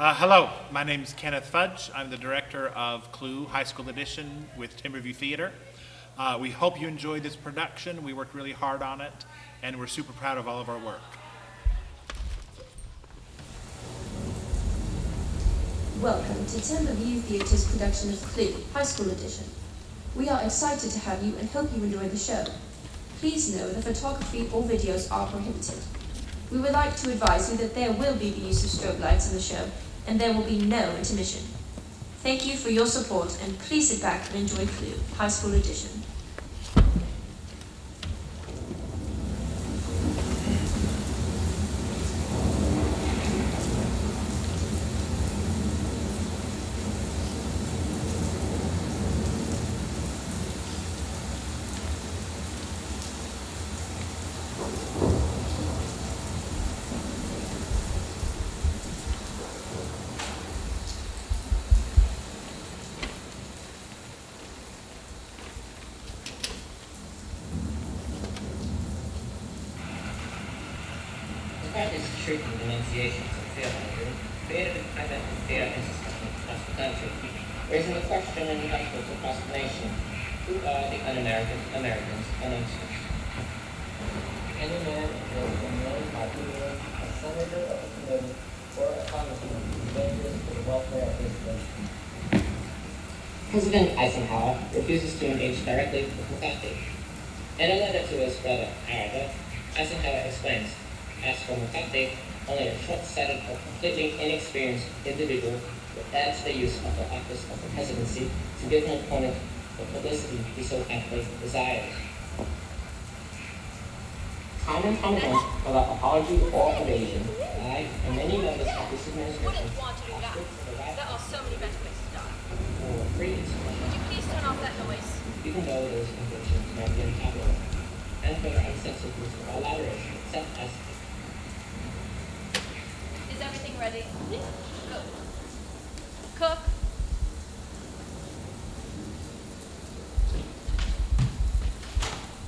Hello, my name is Kenneth Fudge. I'm the director of Clue High School Edition with Timberview Theater. We hope you enjoyed this production. We worked really hard on it, and we're super proud of all of our work. Welcome to Timberview Theater's production of Clue High School Edition. We are excited to have you and hope you enjoy the show. Please know that photography or videos are prohibited. We would like to advise you that there will be the use of strobe lights in the show, and there will be no intermission. Thank you for your support, and please sit back and enjoy Clue High School Edition. Practice treatment denunciations of theology created a identity theater system across the country, raising the question in high school proclamation: who are the un-American Americans amongst us? Any man enjoys the name by being a senator of a committee or a congressman is dangerous to the welfare of his nation. President Eisenhower refuses to engage directly with McCarthy. In a letter to his brother, however, Eisenhower explains, as for McCarthy, only a short-sighted or completely inexperienced individual would add to the use of the office of the presidency to give an opponent the publicity he so aptly desires. Time and time again, without apology or evasion, I and many members of this administration Wouldn't want to do that. There are so many better ways to die. for free expression, Would you please turn off that noise? even though those convictions might be unpopular, and for the uncensored use of all adoration, except as Is everything ready? Good. Cook.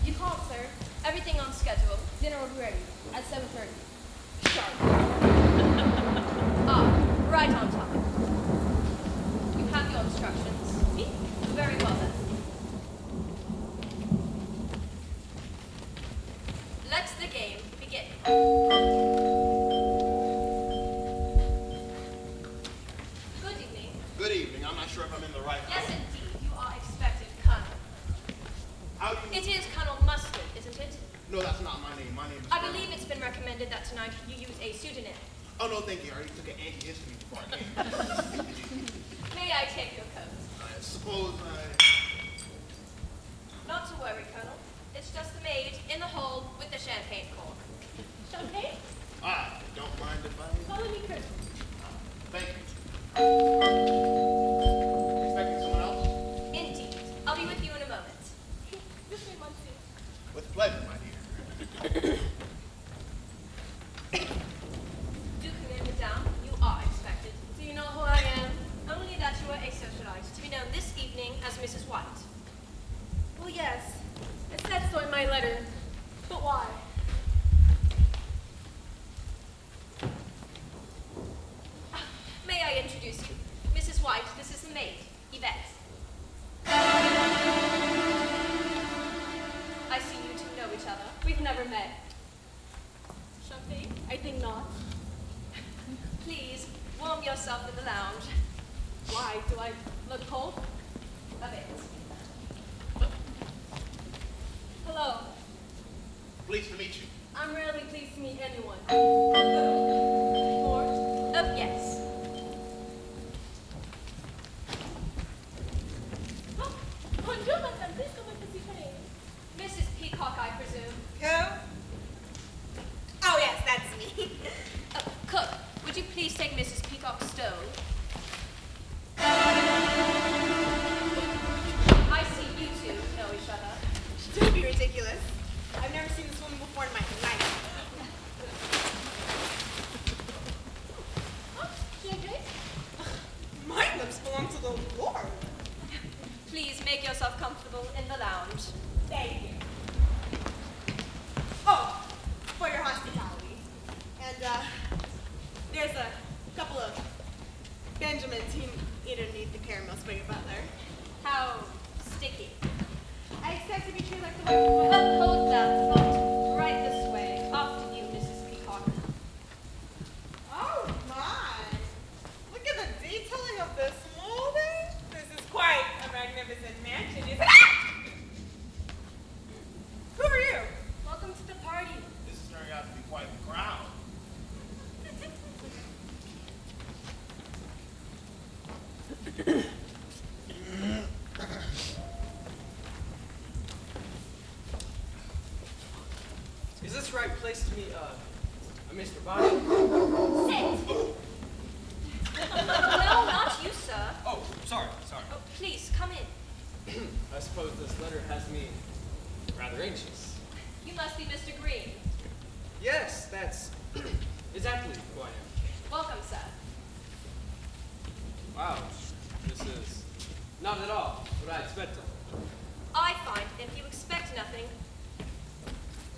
You called, sir. Everything on schedule. Dinner will be ready at 7:30. Sharp. Right on topic. You have your instructions. Very well then. Let the game begin. Good evening. Good evening. I'm not sure if I'm in the right Yes, house. indeed. You are expected, Colonel. How do you... It is Colonel Mustard, isn't it? No, that's not my name. My name is... I believe it's been recommended that tonight you use a pseudonym. Oh, no, thank you. I already took an anti-history before I came. May I take your coat? I suppose I... Not to worry, Colonel. It's just the maid in the hall with the champagne cork. Champagne? I don't mind if I... Follow me, Colonel. Thank you. Expecting someone else? Indeed. I'll be with you in a moment. This way, Monsieur. With pleasure, my dear. Do come in, madame. You are expected. Do you know who I am? Only that you are a socialite, to be known this evening as Mrs. White. Well, yes. It said so in my letter. But why? May I introduce you? Mrs. White, this is the maid, Yvette. I see you two know each other. We've never met. Champagne? I think not. Please, warm yourself in the lounge. Why? Do I look cold? A bit. Hello. Pleased to meet you. I'm rarely pleased to meet anyone. Oh, Lord? yes. Oh, bonjour, madame. Please come and see me. Mrs. Peacock, I presume. Who? Oh, yes, that's me. Cook, would you please take Mrs. Peacock's stove? I see you two know each other. Don't be ridiculous. I've never seen this woman before in my life. Oh, champagne? My lips belong to the Lord. Please make yourself comfortable in the lounge. Thank you. Oh, for your hospitality. And, there's a couple of Benjamin's, you don't need the caramel spaghetti butler. How sticky. I expect to be treated like the wife. Hold that thought. Right this way. After you, Mrs. Peacock. Oh my! Look at the detailing of this molding. This is quite a magnificent mansion, isn't it? Who are you? Welcome to the party. This is turning out to be quite the crowd. Is this the right place to meet, Mr. Bobby? Sit. No, not you, sir. Oh, sorry. Oh, please, come in. I suppose this letter has me rather anxious. You must be Mr. Green. Yes, that's exactly who I am. Welcome, sir. Wow, this is not at all what I expected. I find if you expect nothing,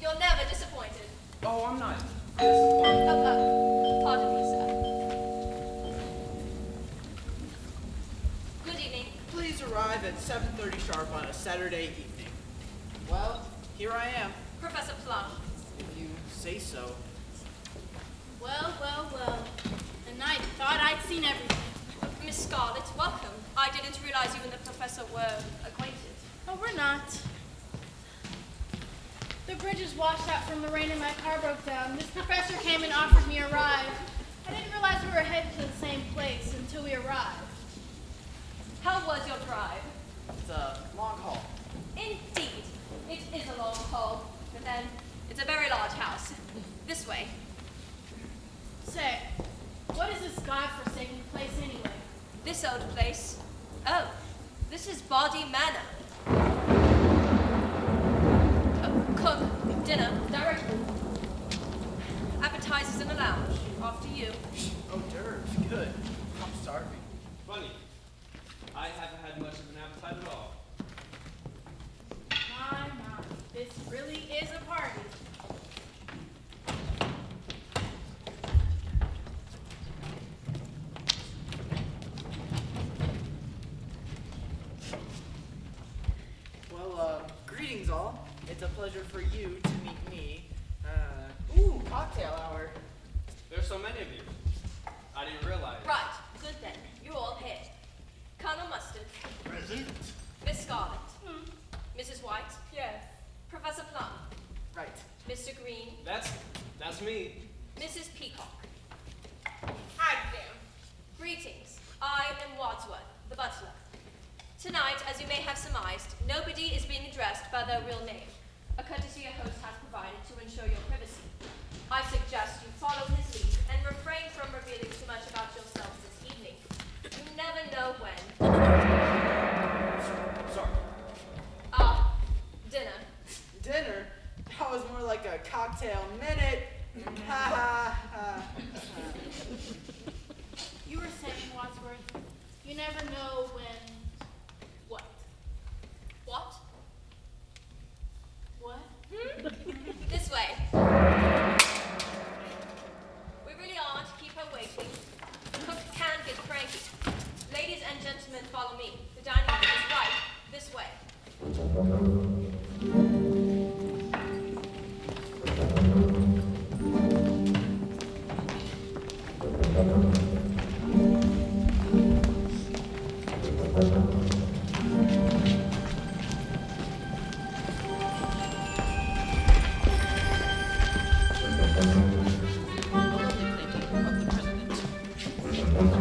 you're never disappointed. Oh, I'm not disappointed. Pardon me, sir. Good evening. Please arrive at 7:30 sharp on a Saturday evening. Well, here I am, Professor Plum. if you say so. Well. And I thought I'd seen everything. Miss Scarlett, welcome. I didn't realize you and the professor were acquainted. Oh, we're not. The bridge is washed out from the rain and my car broke down. This professor came and offered me a ride. I didn't realize we were headed to the same place until we arrived. How was your drive? It's a long haul. Indeed. It is a long haul, but then it's a very large house. This way. Say, what is this godforsaken place anyway? This old place. Oh, this is Body Manor. Cook, dinner, directly. Appetizers in the lounge. After you. Oh, dirt, good. I'm starving. Funny, I haven't had much of an appetite at all. My, this really is a party. Well, greetings all. It's a pleasure for you to meet me. Ooh, cocktail hour. There's so many of you. I didn't realize. Right, good then. You're all here. Colonel Mustard, Present. Miss Scarlett, Mrs. White, Yes. Professor Plum, Right. Mr. Green, That's me. Mrs. Peacock. I do. Greetings. I am Wadsworth, the butler. Tonight, as you may have surmised, nobody is being addressed by their real name, a courtesy your host has provided to ensure your privacy. I suggest you follow his lead and refrain from revealing too much about yourselves this evening. You never know when. Sorry. Dinner. Dinner? That was more like a cocktail minute. Ha ha ha. You were saying, Wadsworth, you never know when. What? What? What? This way. We really aren't. Keep her waiting. Cook can get cranky. Ladies and gentlemen, follow me. The dining room is right this way.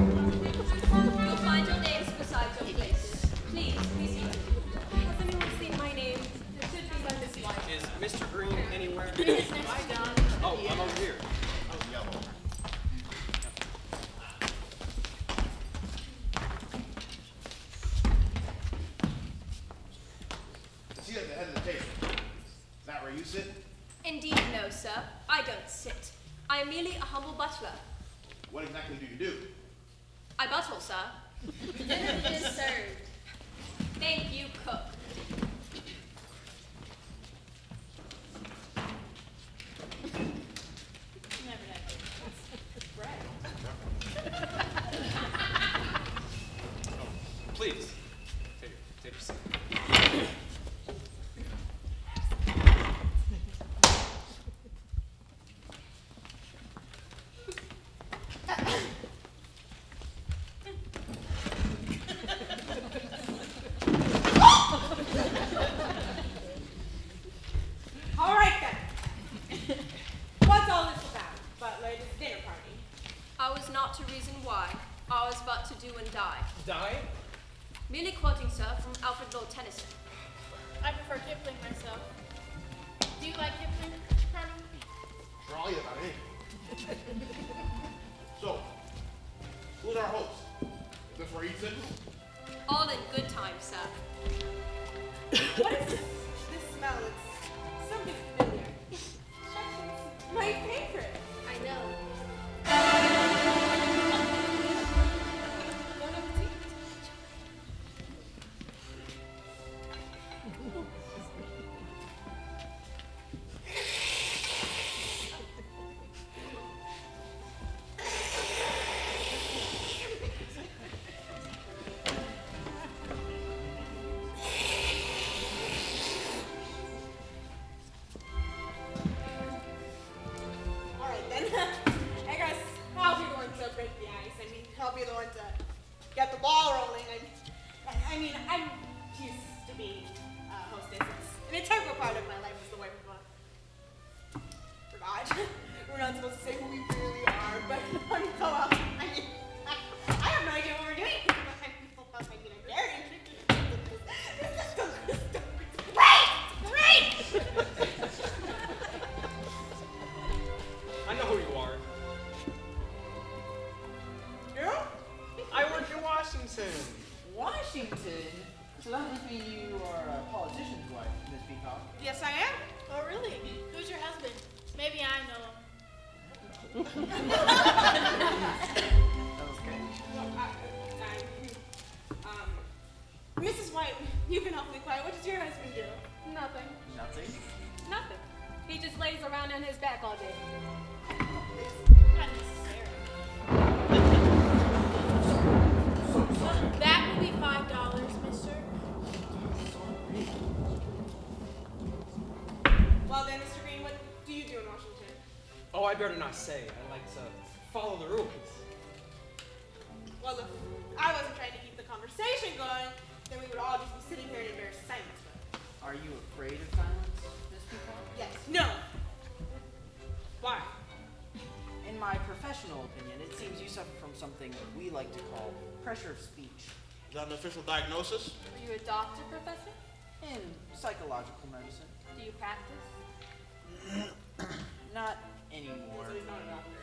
You'll find your names beside your places. Please, be seated. Has anyone seen my name? It should be by Miss White. Is Mr. Green anywhere? Hi, Don. Oh, I'm over here. Oh, yellow. Sit at the head of the table. Is that where you sit? Indeed, no, sir. I don't sit. I am merely a humble butler. What exactly do you do? I buttle, sir. Dinner is served. Thank you, cook. Never had. upstairs. All right then. What's all this about? Butler, this dinner party. I was not to reason why. I was but to do and die. Die? Merely quoting, sir, from Alfred Lord Tennyson. I prefer Kipling myself. Do you like Kipling, Colonel? Draw you about anything. So, who's our host? Is this where he's sitting? All in good time, sir. What is this smell? It's something familiar. It's my favorite. I know. Don't have tea? All right then. I guess I'll be the one to break the ice. I mean, I'll be the one to get the ball rolling. I mean, I'm used to being a hostess. It's an integral part of my life as the wife of a. Forgot. We're not supposed to say who we really are, but I mean, go out. I mean, I have no idea what we're doing. I'm very interested. This is great! I know who you are. You? I work in Washington. Washington? So that must mean you are a politician's wife, Miss Peacock. Yes, I am. Oh, really? Who's your husband? Maybe I know him. That was great. Well, Mrs. White, you've been awfully quiet. What does your husband do? Nothing. Nothing? Nothing. He just lays around on his back all day. Not necessarily. That will be $5, mister. Well then, Mr. Green, what do you do in Washington? Oh, I better not say. I like to follow the rules. Well, if I wasn't trying to keep the conversation going, then we would all just be sitting here in embarrassed silence. But Are you afraid of silence, Miss Peacock? yes, no. Why? In my professional opinion, it seems you suffer from something we like to call pressure of speech. Is that an official diagnosis? Are you a doctor, Professor? In psychological medicine. Do you practice? Not anymore. So he's not a doctor.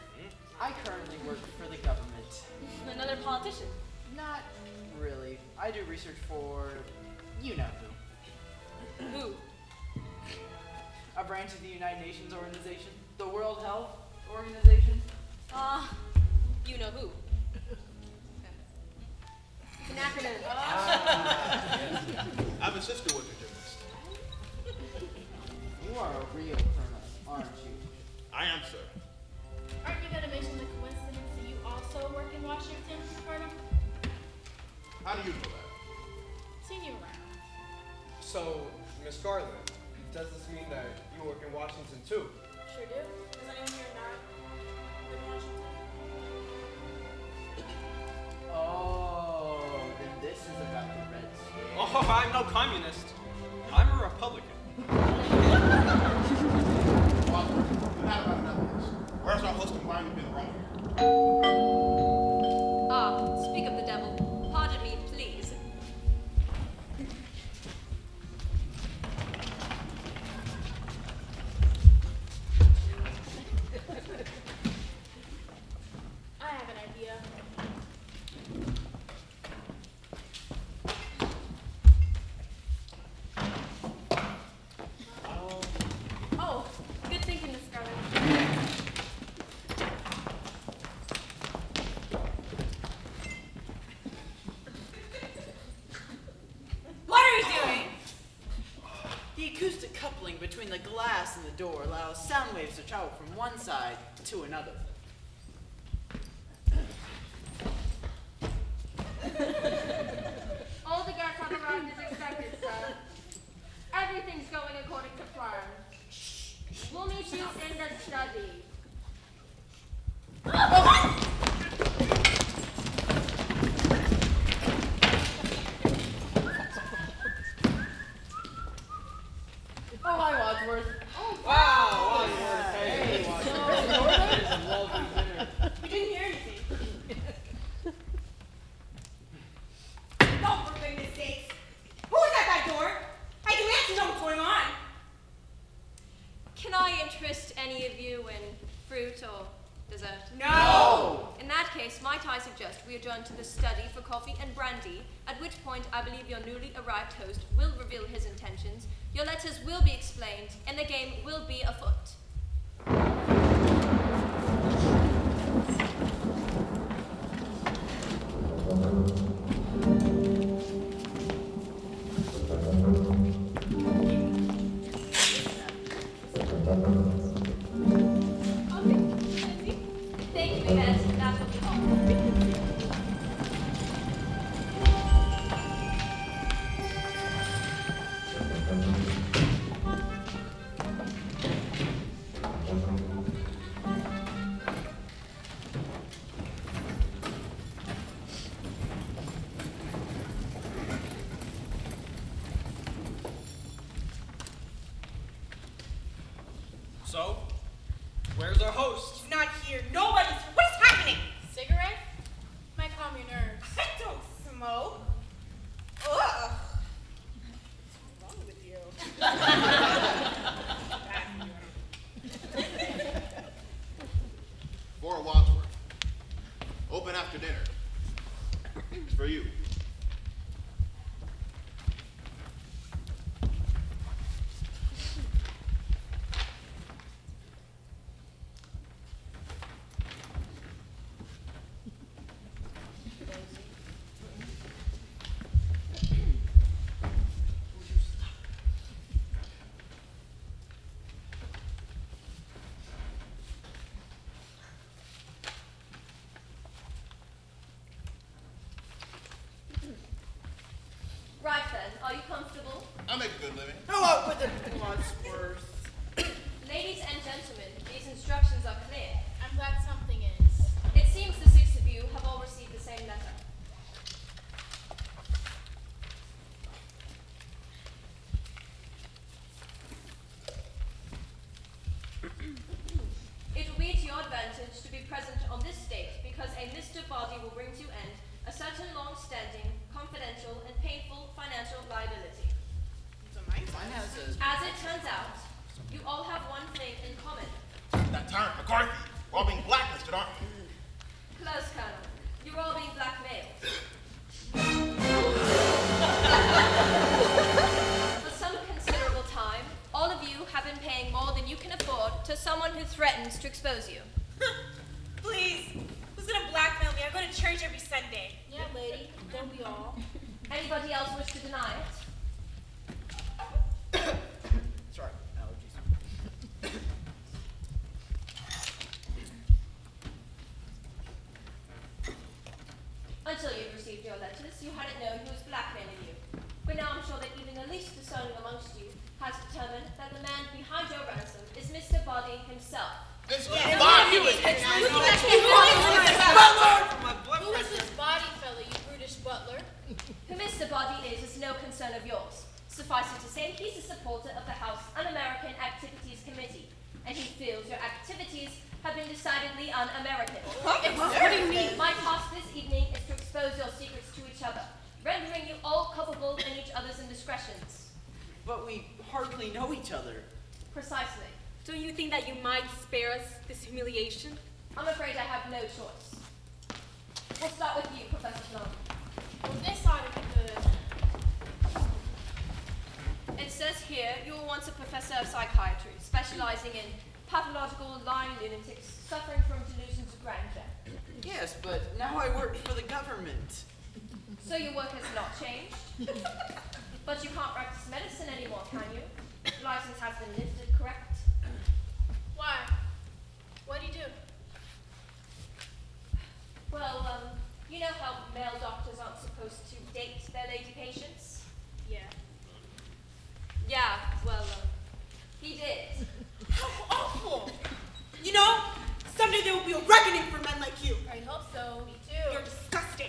I currently work for the government. Another politician? Not really. I do research for you know who. Who? A branch of the United Nations organization. The World Health Organization. You know who? It's an acronym. I have a sister with a gymnast. You are a real colonel, aren't you? I am, sir. Aren't you going to mention the coincidence that you also work in Washington, Colonel? How do you know that? Seen you around. So, Miss Garland, does this mean that you work in Washington too? Sure do. Does anyone here not live in Washington? Oh, then this is about the Red Scare. Oh, I'm no communist. I'm a Republican. Well, we've had about enough of this. Where's our host and why we've been wrong? Speak of the devil. Pardon me, please. I have an idea. Oh, good thinking, Miss Garland. What are we doing? The acoustic coupling between the glass and the door allows sound waves to travel from one side to another. All the guards have arrived as expected. sir. Everything's going according to plan. We'll meet you in the study. Oh, hi, Wadsworth. Wow, Wadsworth. Hey, Wadsworth. It is a lovely dinner. We didn't hear anything. Oh, for goodness sakes. Who was at that door? I demand to know what's going on. Can I interest any of you in fruit or dessert? No. In that case, might I suggest we adjourn to the study for coffee and brandy, at which point I believe your newly arrived host will reveal his intentions, your letters will be explained, and the game will be afoot. Thank you, Yvette. That will be all. So, where's our host? He's not here. Nobody's here. What is happening? Cigarette? Might calm your nerves. I don't smoke. Ugh. What's wrong with you? For Wadsworth. Open after dinner. It's for you. Right then, are you comfortable? I make a good living. Hello, but the Wadsworth. Ladies and gentlemen, these instructions are clear. I'm glad something is. It seems the six of you have all received the same letter. It will be to your advantage to be present on this date because a Mr. Body will bring to end a certain long-standing, confidential, and painful financial liability. Finances. As it turns out, you all have one thing in common. That tyrant McCarthy. We're all being blacklisted, aren't we? Close, Colonel. You're all being blackmailed. For some considerable time, all of you have been paying more than you can afford to someone who threatens to expose you. Please. Who's gonna blackmail me? I go to church every Sunday. Yeah, lady. Don't we all? Anybody else wish to deny it? Sorry, allergies. Until you've received your letters, you hadn't known who was blackmailing you. But now I'm sure that even the least discerning amongst you has determined that the man behind your ransom is Mr. Body himself. This is Yeah, fine. who is it? Who is this body fella, you brutish butler? Who Mr. Body is no concern of yours. Suffice it to say, he's a supporter of the House Un-American Activities Committee, and he feels your activities have been decidedly un-American. What do you mean? My task this evening is to expose your secrets to each other, rendering you all culpable in each other's indiscretions. But we hardly know each other. Precisely. Don't you think that you might spare us this humiliation? I'm afraid I have no choice. We'll start with you, Professor Sloan. Well, this ought to be good. It says here you were once a professor of psychiatry, specializing in pathological lying lunatics suffering from delusions of grandeur. Yes, but now I work for the government. So your work has not changed? But you can't practice medicine anymore, can you? Your license has been lifted, correct? Why? What do you do? Well, you know how male doctors aren't supposed to date their lady patients? Yeah. be a reckoning for men like you. I hope so. Me too. You're disgusting.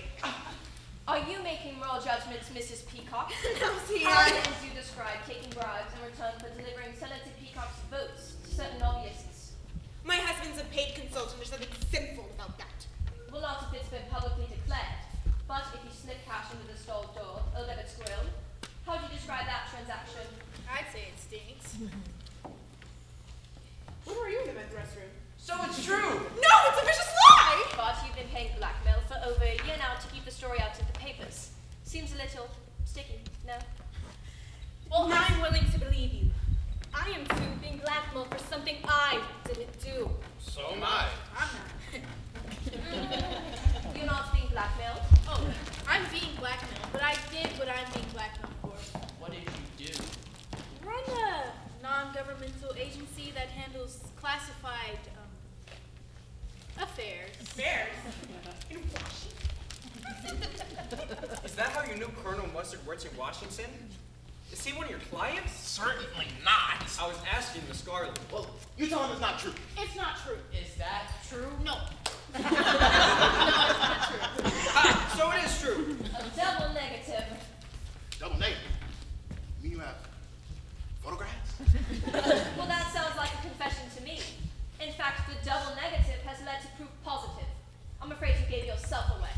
Are you making moral judgments, Mrs. Peacock? No, see, How as you describe taking bribes in return for delivering Senator Peacock's votes to certain lobbyists? my husband's a paid consultant. There's nothing sinful about that. Well, not if it's been publicly declared. But if you slip cash into the stall door, or Levitt's grill, how do you describe that transaction? I'd say it stinks. When were you in the men's restroom? So it's true! No, it's a vicious lie! But you've been paying blackmail for over a year now to keep the story out of the papers. Seems a little sticky, no? Well, I'm willing to believe you. I am too being blackmailed for something I didn't do. So am I. I'm not. You're not being blackmailed? Oh, I'm being blackmailed, but I did what I'm being blackmailed for. What did you do? Run a non-governmental agency that handles classified affairs. Affairs? In Washington? Is that how you knew Colonel Mustard works in Washington? Is he one of your clients? Certainly not. I was asking Miss Garland. Well, you tell him it's not true. It's not true. Is that true? No. No, it's not true. Ah, so it is true. A double negative. Double negative. You mean you have photographs? Well, that sounds like a confession to me. In fact, the double negative has led to proof positive. I'm afraid you gave yourself away.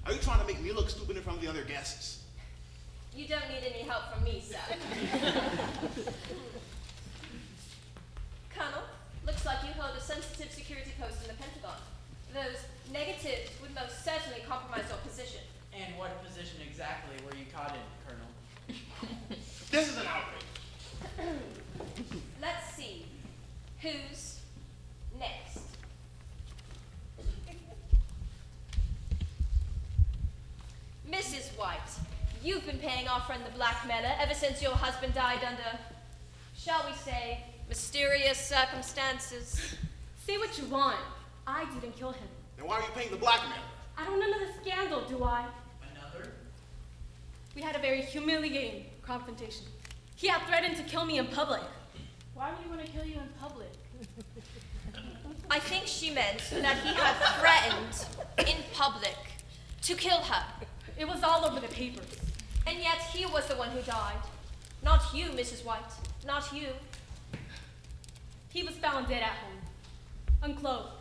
Are you trying to make me look stupid in front of the other guests? You don't need any help from me, sir. Colonel, looks like you hold a sensitive security post in the Pentagon. Those negatives would most certainly compromise your position. And what position exactly were you caught in, Colonel? This is an outrage. Let's see. Who's next? Mrs. White, you've been paying our friend the blackmailer ever since your husband died under, shall we say, mysterious circumstances. Say what you want. I didn't kill him. Then why are you paying the blackmailer? I don't know the scandal, do I? Another? We had a very humiliating confrontation. He had threatened to kill me in public. Why would he want to kill you in public? I think she meant that he had threatened in public to kill her. It was all over the papers. And yet he was the one who died. Not you, Mrs. White. Not you. He was found dead at home, unclothed.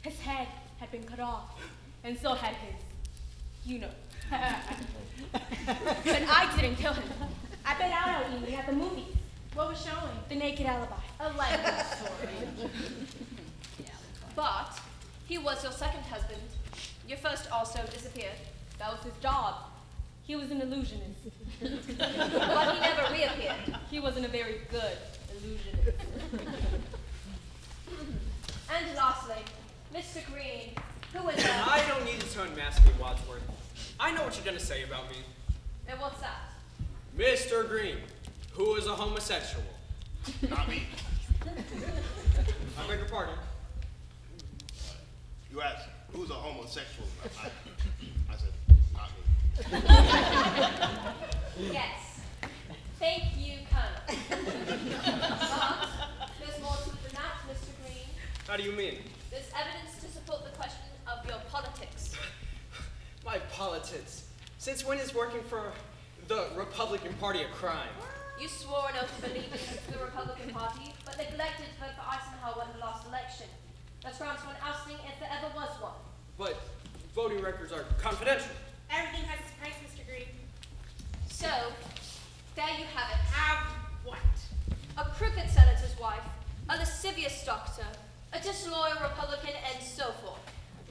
His head had been cut off, and so had his. You know. But I didn't kill him. I bet out at Ely at the movies. What was showing? The Naked Alibi. A likely story. But he was your second husband. Your first also disappeared. That was his job. He was an illusionist. But he never reappeared. He wasn't a very good illusionist. And lastly, Mr. Green, who is I don't need to unmask me, Wadsworth. I know what you're gonna say about me. And what's that? Mr. Green, who is a homosexual. Not me. I beg your pardon. You asked, who's a homosexual? I said, not me. Yes. Thank you, Colonel. But there's more to it than that, Mr. Green. How do you mean? There's evidence to support the question of your politics. My politics. Since when is working for the Republican Party a crime? You swore an oath of allegiance to the Republican Party, but neglected to vote for Eisenhower in the last election. That's grounds for an ousting if there ever was one. But voting records are confidential. Everything has its price, Mr. Green. So, there you have it. Have what? A crooked senator's wife, a lascivious doctor, a disloyal Republican, and so forth.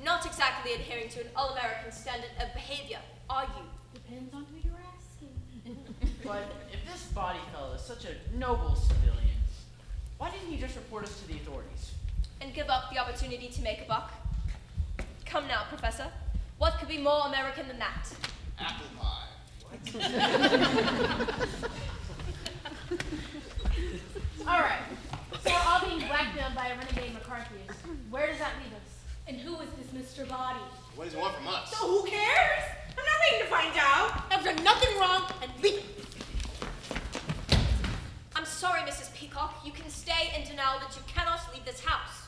Not exactly adhering to an all-American standard of behavior, are you? Depends on who you're asking. But if this body fellow is such a noble civilian, why didn't he just report us to the authorities? And give up the opportunity to make a buck? Come now, Professor. What could be more American than that? Apple pie. All right. So we're all being blackmailed by a renegade McCarthyist. Where does that leave us? And who is this Mr. Body? What does he want from us? So who cares? I'm not waiting to find out. I've done nothing wrong and leave. I'm sorry, Mrs. Peacock. You can stay in denial that you cannot leave this house.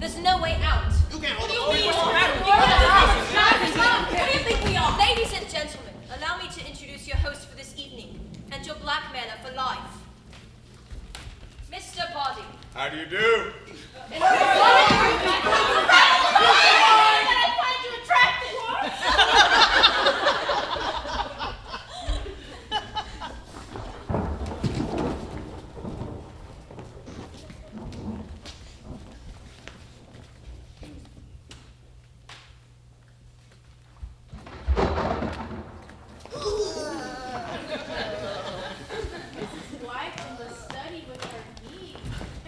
There's no way out. You can't hold What do you think we are? Ladies and gentlemen, allow me to introduce your host for this evening and your blackmailer for life. Mr. Body. How do you do?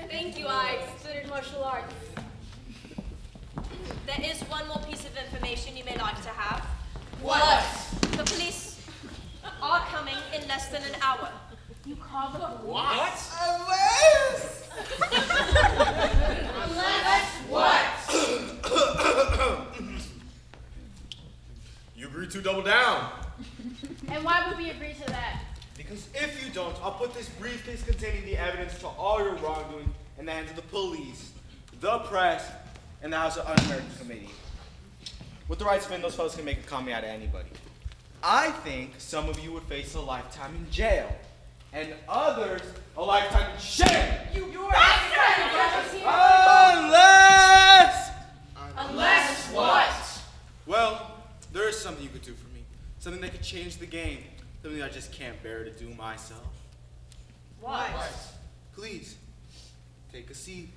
Thank you, I studied martial arts. There is one more piece of information you may like to have. What? The police are coming in less than an hour. You call the police? What? Unless What? You agreed to double down. And why would we agree to that? Because if you don't, I'll put this briefcase containing the evidence to all your wrongdoing in the hands of the police, the press, and the House of Un-American Committee. With the right spin, those fellas can make a commie out of anybody. I think some of you would face a lifetime in jail, and others a lifetime in shame. You're bastard! Unless what? Well, there is something you could do for me. Something that could change the game. Something I just can't bear to do myself. What? Please, take a seat.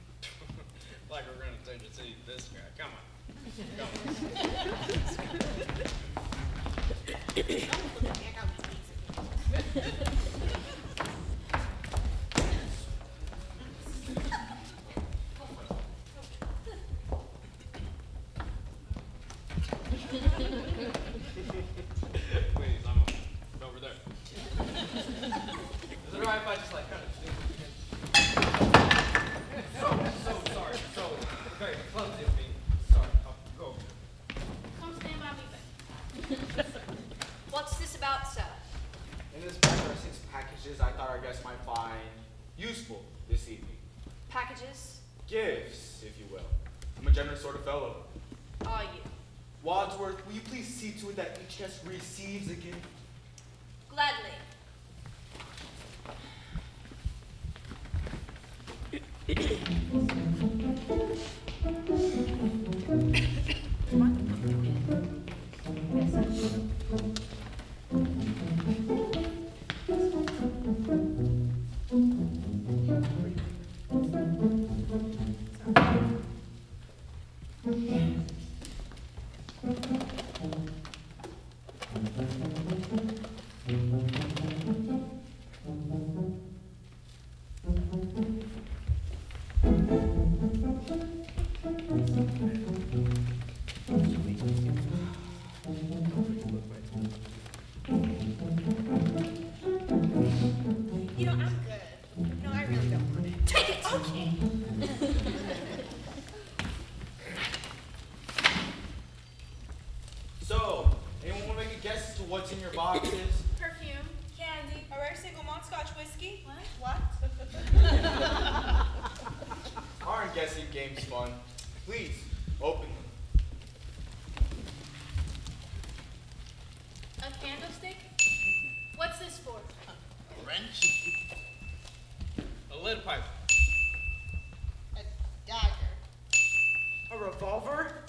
Like we're gonna take a seat this guy. Come on. Please, I'm over there. Is it alright if I just like kind of so sorry. So very clumsy of me. Sorry. I'll go. Come stand by me, What's this about, sir? In this pack are 6 packages I thought our guests might find useful this evening. Packages? Gifts, if you will. I'm a generous sort of fellow. Are you? Wadsworth, will you please see to it that each guest receives a gift? Gladly. You know, I'm good. No, I really don't want it. Take it! Okay. So, anyone want to make a guess as to what's in your boxes? Perfume. Candy. A rare single malt scotch whiskey. What? Aren't guessing games fun? Please, open them. A candlestick? What's this for? A wrench. A lead pipe. A dagger. A revolver?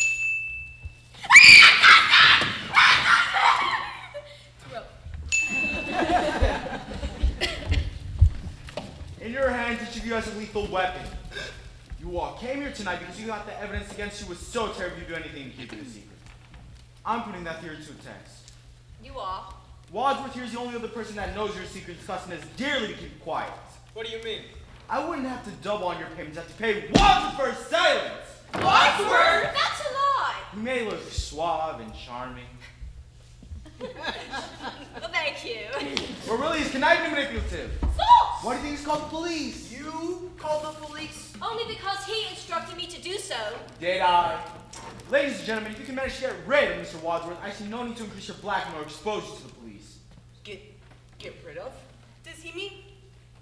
Throat. In your hands, each of you has a lethal weapon. You all came here tonight because you thought the evidence against you was so terrible you'd do anything to keep it a secret. I'm putting that theory to a test. You are? Wadsworth here is the only other person that knows your secret is costing us dearly to keep it quiet. What do you mean? I wouldn't have to double on your payments. I have to pay Wadsworth for his silence. Wadsworth? That's a lie! You may look suave and charming, Well, thank you. but really he's conniving and manipulative. False! Why do you think he's called the police? You call the police? Only because he instructed me to do so. Did I? Ladies and gentlemen, if you can manage to get rid of Mr. Wadsworth, I see no need to increase your blackmail or expose you to the police. Get rid of? Does he mean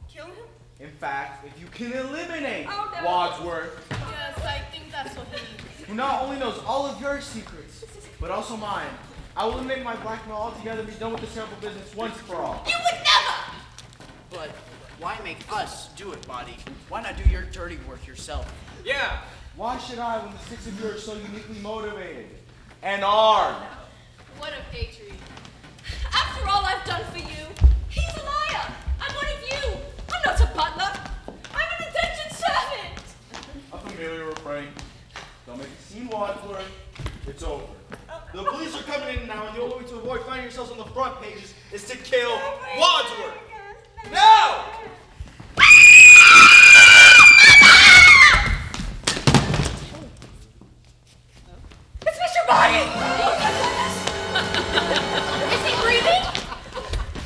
kill him? In fact, if you can eliminate Oh, no. Wadsworth, Does I think that's what he means. Who not only knows all of your secrets, but also mine. I will eliminate my blackmail altogether and be done with this terrible business once for all. You would never! But why make us do it, Buddy? Why not do your dirty work yourself? Yeah. Why should I when the six of you are so uniquely motivated and armed? What a patriot. After all I've done for you, he's a liar. I'm one of you. I'm not a butler. I'm an indentured servant. A familiar refrain. Don't make a scene, Wadsworth. It's over. The police are coming in now, and the only way to avoid finding yourselves on the front pages is to kill Wadsworth. No! It's Mr. Barton! Is he breathing?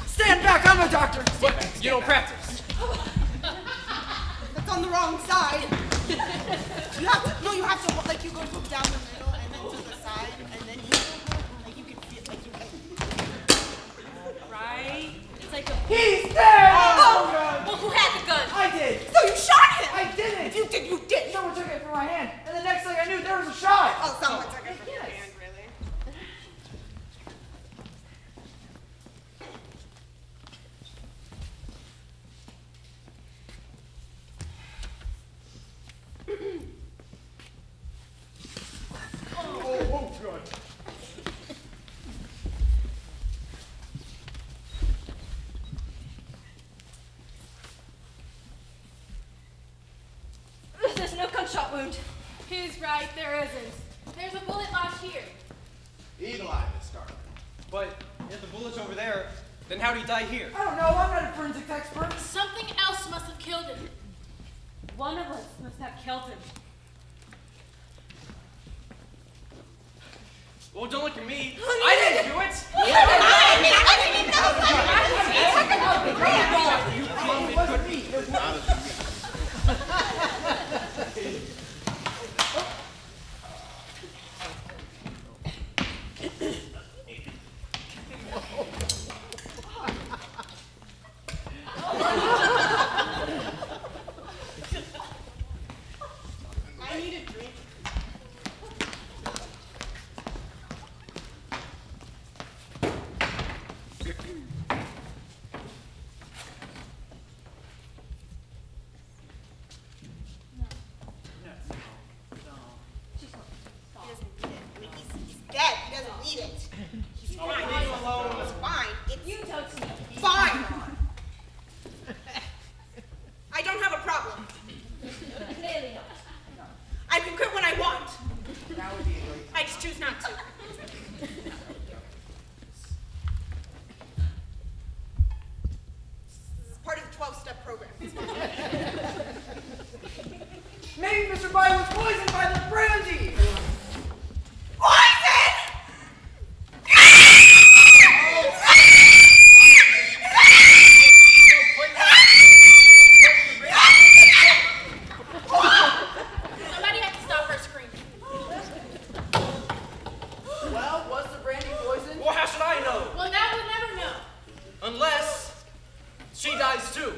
Stand back, I'm a doctor. You don't practice. That's on the wrong side. You have to, no, you have to, like, you go down the middle and then to the side, and then you, like, you can feel, like, you can. Right? It's like a. He's dead! Oh! Well, who had the gun? I did! So you shot him! I didn't! You did, you did! Someone took it from my hand, and the next thing I knew, there was a shot! Oh, someone took it from your hand, really? Oh, God. There's no gunshot wound. He's right, there isn't. There's a bullet lodged here. Eagle eye, Miss Scarlet. But if the bullet's over there, then how'd he die here? I don't know, I'm not a forensic expert. Something else must have killed him. One of us must have killed him. Well, don't look at me. I didn't do it. It wasn't me. It was I need a drink. He doesn't need it. I mean, he's dead. He doesn't need it. He's fine. leave him alone. It's fine. It's You don't see. fine. I don't have a problem. Clearly not. I can quit when I want. I just choose not to. This is part of the 12-step program. Maybe Mr. Biden was poisoned by the brandy! Poison! Somebody had to stop her screaming. Well, was the brandy poison? Well, how should I know? Well, now we'll never know. Unless she dies too.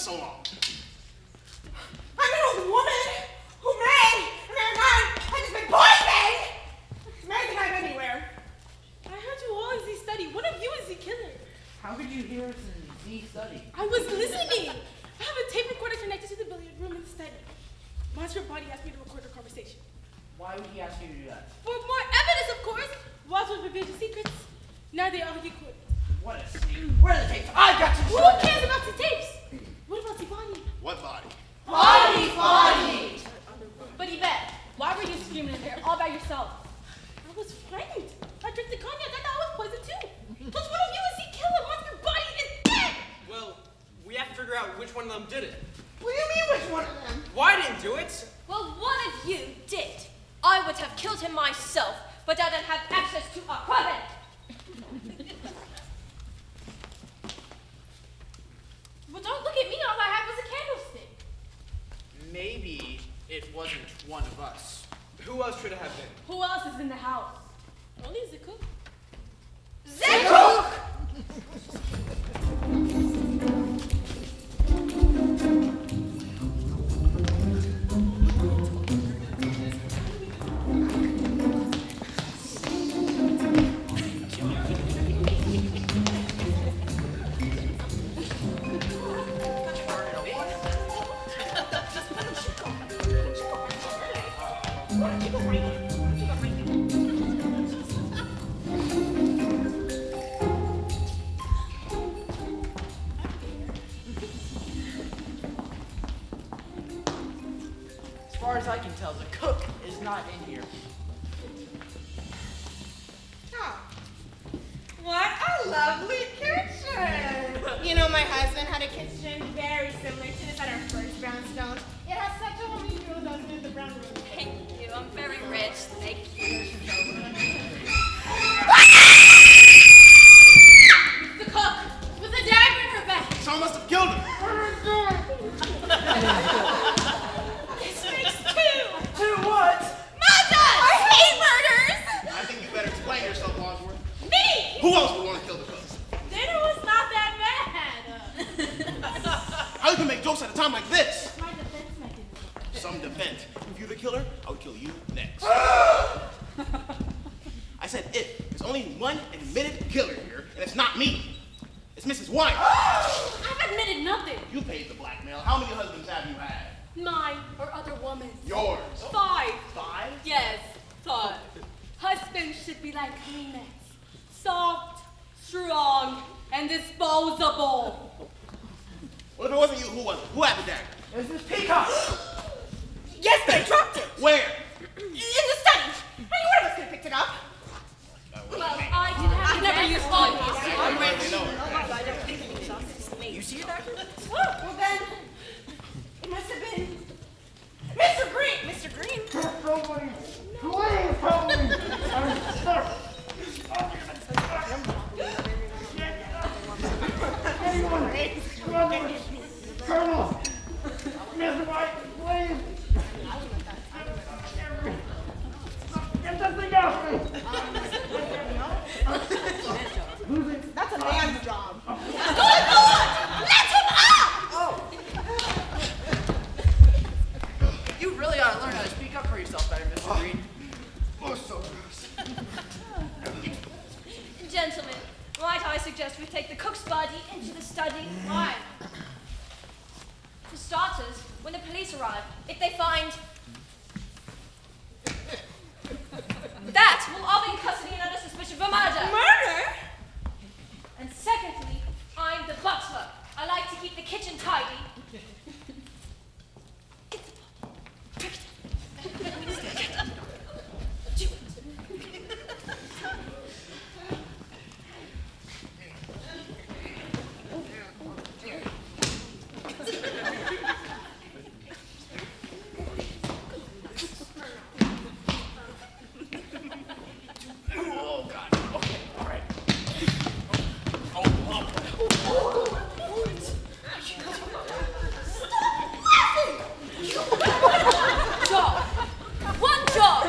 so long? I'm an old woman who may or may not have just been poisoned. May think I'm anywhere. I heard you all in Z study. One of you is the killer. How could you hear us in Z study? I was listening. I have a tape recorder connected to the billiard room in the study. Monster Body asked me to record our conversation. Why would he ask you to do that? For more evidence, of course. Wadsworth revealed his secrets. Now they all recorded. What a snake. Where are the tapes? I got to Who show cares about the tapes? What about the body? What body? Body! But Yvette, why were you screaming in there all by yourself? I was frightened. I drank the cognac. I thought I was poisoned too. Plus one of you is the killer. Monster Body is dead! Well, we have to figure out which one of them did it. What do you mean which one of them? Well, I didn't do it. Well, one of you did. I would have killed him myself, but I don't have access to a weapon. Well, don't look at me. All I had was a candlestick. Maybe it wasn't one of us. Who else should it have been? Who else is in the house? Only the cook. Cook! As far as I can tell, the cook is not in here. Oh. What a lovely kitchen! You know, my husband had a kitchen very similar to this at our first brownstone. It has such a homey feel doesn't it, the brown room. Thank you. I'm very rich. Thank you. The cook with a dagger in her back. Someone must have killed him. This makes two. To what? Murders! I hate murders! I think you better explain yourself, Wadsworth. Me! Who else would want to kill the cook? Dinner was not that bad. How you can make jokes at a time like this? My defense mechanism. Some defense. If you're the killer, I would kill you next. I said if. There's only one admitted killer here, and it's not me. It's Mrs. White. I've admitted nothing. You paid the blackmail. How many husbands have you had? Mine or other woman's. Yours. 5. 5? Yes, 5. Husbands should be like Kleenex. Soft, strong, and disposable. Well, if it wasn't you, who was it? Who had the dagger? It was this peacock. Yes, but I dropped it! Where? In the study! Any one of us could have picked it up. Well, I did have I've never used all these. I'm ready to know. You see it, Doctor? Oh, well then, it must have been Mr. Green. Mr. Green? Somebody, please help me! I'm stuck! Anyone, brother, Colonel, Miss White, please! Get that thing off me! That's a man's job. Let him up! You really ought to learn how to speak up for yourself better, Mr. Green. Oh, so gross. Gentlemen, might I suggest we take the cook's body into the study? Why? For starters, when the police arrive, if they find that, we'll all be in custody and under suspicion for murder. Murder? And secondly, I'm the butler. I like to keep the kitchen tidy. Get the ball. Pick it up. Do it. Oh, God. Okay, all right. Oh. Job. One job.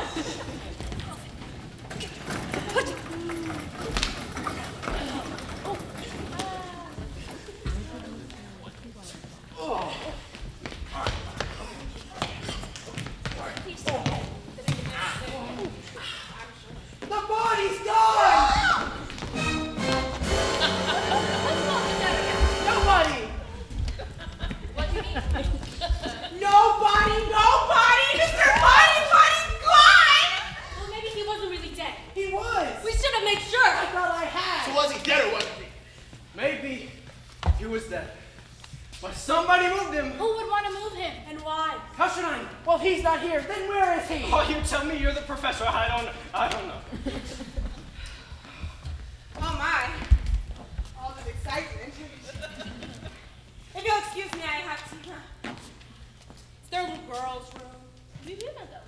He was dead. But somebody moved him. Who would want to move him, and why? How should I know? Well, he's not here. Then where is he? Oh, you tell me you're the professor. I don't know. Oh my. All this excitement. If you'll excuse me, I have to. It's their little girl's room. We do that though.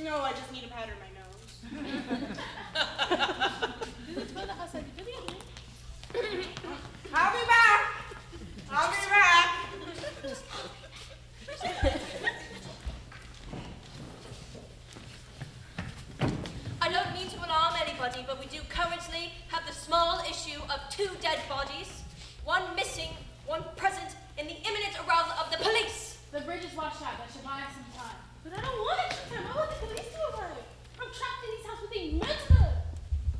No, I just need to powder my nose. I'll be back. I'll be back. I don't mean to alarm anybody, but we do currently have the small issue of 2 dead bodies, one missing, one present, in the imminent arrival of the police. The bridge is washed out. That should buy us some time. But I don't want extra time. I want the police to arrive. I'm trapped in these houses with a mental.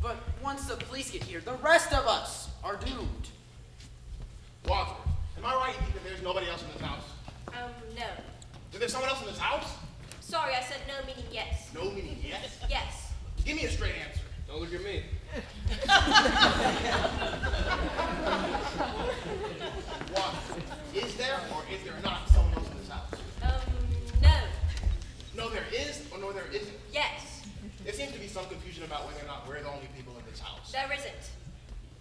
But once the police get here, the rest of us are doomed. Wadsworth, am I right in thinking there's nobody else in this house? No. Is there someone else in this house? Sorry, I said no meaning yes. No meaning yes? Yes. Give me a straight answer. Don't look at me. Wadsworth, is there or is there not someone else in this house? No. No, there is or no, there isn't. Yes. There seems to be some confusion about whether or not we're the only people in this house. There isn't.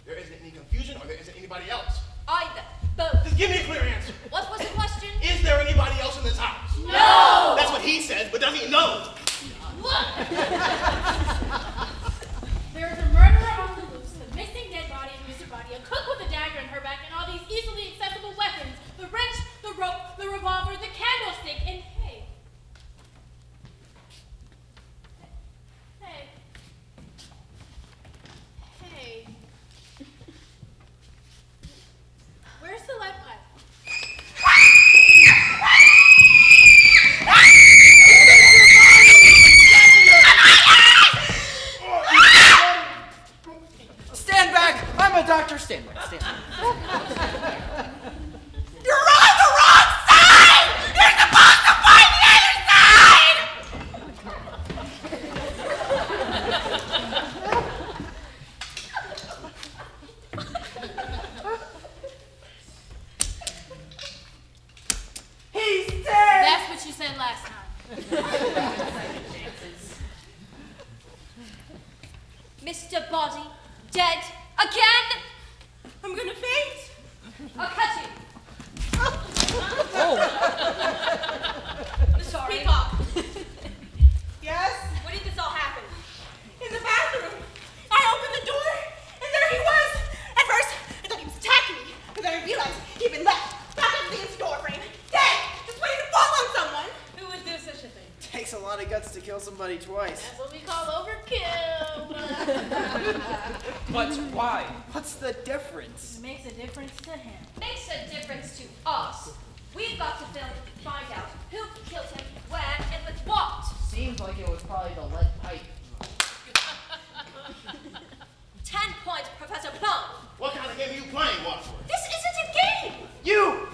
There isn't any confusion or there isn't anybody else. Either. Both. Just give me a clear answer. What was the question? Is there anybody else in this house? No! That's what he says, but doesn't he know? There is a murderer on the loose, the missing dead body of Mr. Body, a cook with a dagger in her back, and all these easily accessible weapons: the wrench, the rope, the revolver, the candlestick, and hey. Hey. Where's the lead pipe? Stand back! I'm a doctor. Stand back. Stand back. You're on the wrong side! You're supposed to find the other side! He's dead! That's what you said last time. Mr. Body, dead again? I'm gonna faint. I'll cut you. Sorry. Peacock. Yes? When did this all happen? In the bathroom. I opened the door, and there he was. At first, I thought he was attacking me, but then I realized he'd been left back up against the door frame, dead, just waiting to fall on someone. Who would do such a thing? Takes a lot of guts to kill somebody twice. That's what we call overkill. But why? What's the difference? It makes a difference to him. Makes a difference to us. We've got to find out who killed him, where, and with what. Seems like it was probably the lead pipe. 10 points, Professor Plum. What kind of game are you playing, Wadsworth? This isn't a game. You!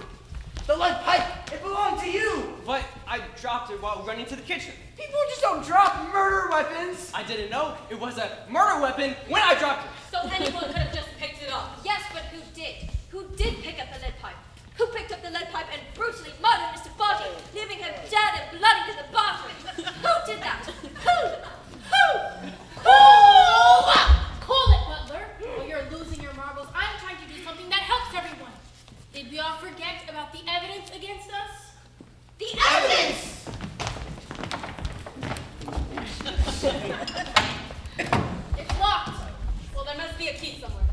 The lead pipe! It belonged to you! But I dropped it while running to the kitchen. People just don't drop murder weapons! I didn't know it was a murder weapon when I dropped it. So anyone could have just picked it up. Yes, but who did? Who did pick up the lead pipe? Who picked up the lead pipe and brutally murdered Mr. Body, leaving him dead and bloody in the bathroom? Who did that? Who? Call it, Butler. While you're losing your marbles, I'm trying to do something that helps everyone. Did we all forget about the evidence against us? The evidence! It's locked. Well, there must be a key somewhere.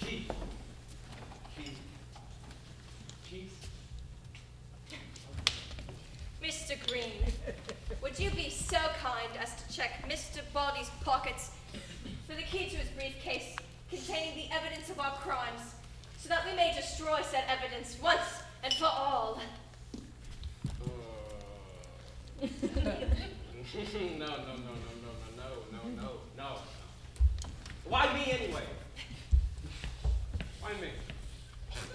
Key. Keys. Mr. Green, would you be so kind as to check Mr. Body's pockets for the key to his briefcase containing the evidence of our crimes, so that we may destroy said evidence once and for all? No. Why me anyway? Why me?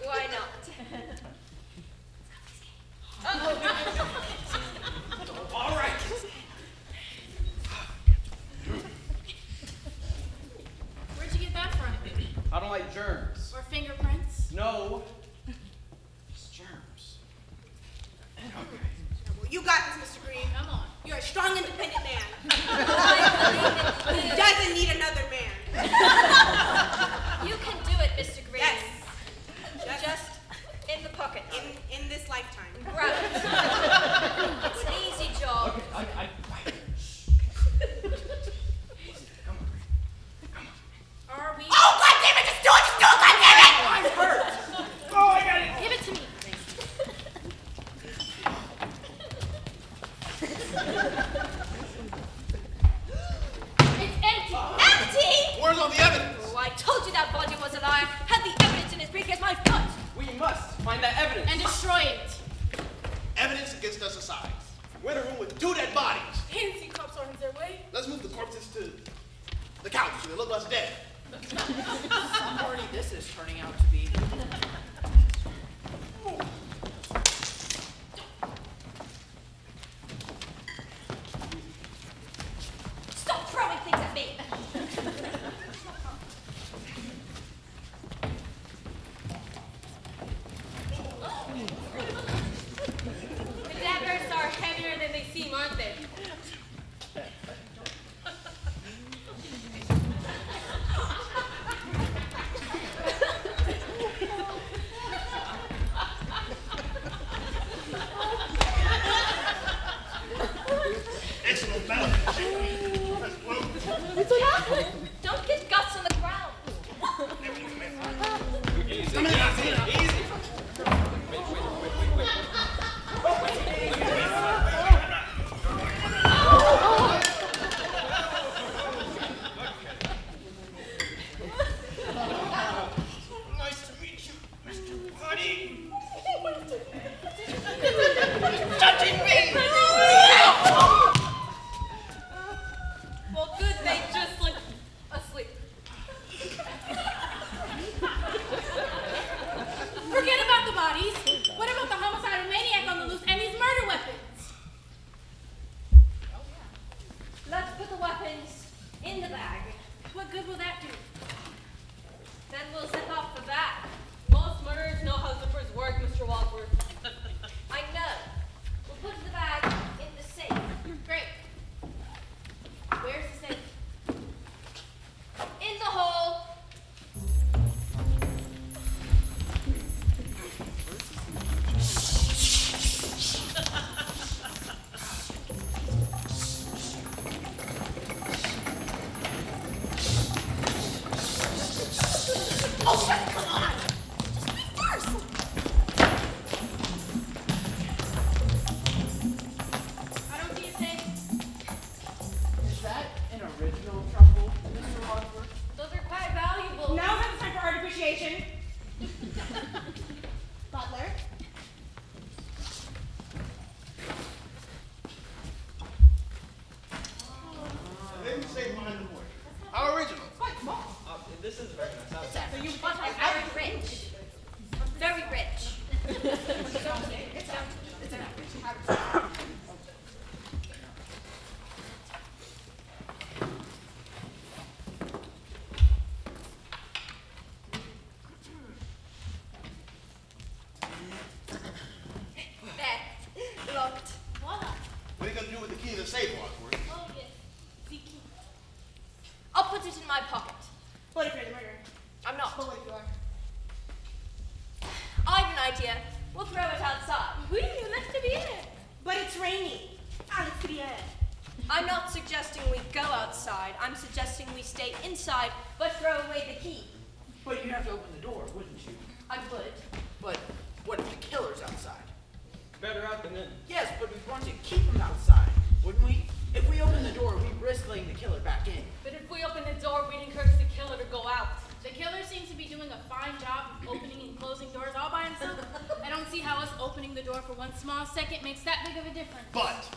Why not? All right. Where'd you get that from? I don't like germs. Or fingerprints? No. It's germs. Well, you got this, Mr. Green. Come on. You're a strong, independent man. He doesn't need another man. You can do it, Mr. Green. Yes. Just in the pocket. In this lifetime. Right. It's an easy job. Okay, I Are we? Oh, God damn it! Just do it! Just do it! God damn it! I'm hurt. Oh, I got it. Give it to me. It's empty. Empty! Where's all the evidence? Oh, I told you that body was a liar. Had the evidence in his briefcase, my foot. We must find that evidence. And destroy it. Evidence against us aside. We're in a room with 2 dead bodies. Fancy cops are on their way. Let's move the corpses to the couch so they look less dead. Some party this is turning out to be. Stop throwing things at me. The daggers are heavier than they seem, aren't they? Excellent balance. Don't get guts on the ground. Come in, easy. Nice to meet you, Mr. Buddy. Touching me! Well, good, they just look asleep. Forget about the bodies. What about the homicidal maniac on the loose and these murder weapons? Let's put the weapons in the bag. What good will that do? Then we'll zip up for that. Most murderers know how zippers work, Mr. Wadsworth. I know. We'll put the bag in the safe. Great. Where's the safe? In the hole. I don't see a safe. Is that an original truffle, Mr. Wadsworth? Those are quite valuable. Now is the time for art appreciation. Butler. They didn't say behind the porch. How original. Quite small. This is very nice. So you But I'm very rich. Very rich. It's an average. There. Locked. Voila. What are you gonna do with the key to the safe, Wadsworth? Oh, yes. The key. I'll put it in my pocket. What if you're the murderer? I'm not. But what if you are? I have an idea. We'll throw it outside. Oui, let's to be it. But it's rainy. Alex Crier. I'm not suggesting we go outside. I'm suggesting we stay inside, but throw away the key. But you'd have to open the door, wouldn't you? I would. But what if the killer's outside? Better out than in. Yes, but we want to keep him outside, wouldn't we? If we open the door, we risk letting the killer back in. But if we open the door, we'd encourage the killer to go out. The killer seems to be doing a fine job of opening and closing doors all by himself. I don't see how us opening the door for one small second makes that big of a difference. But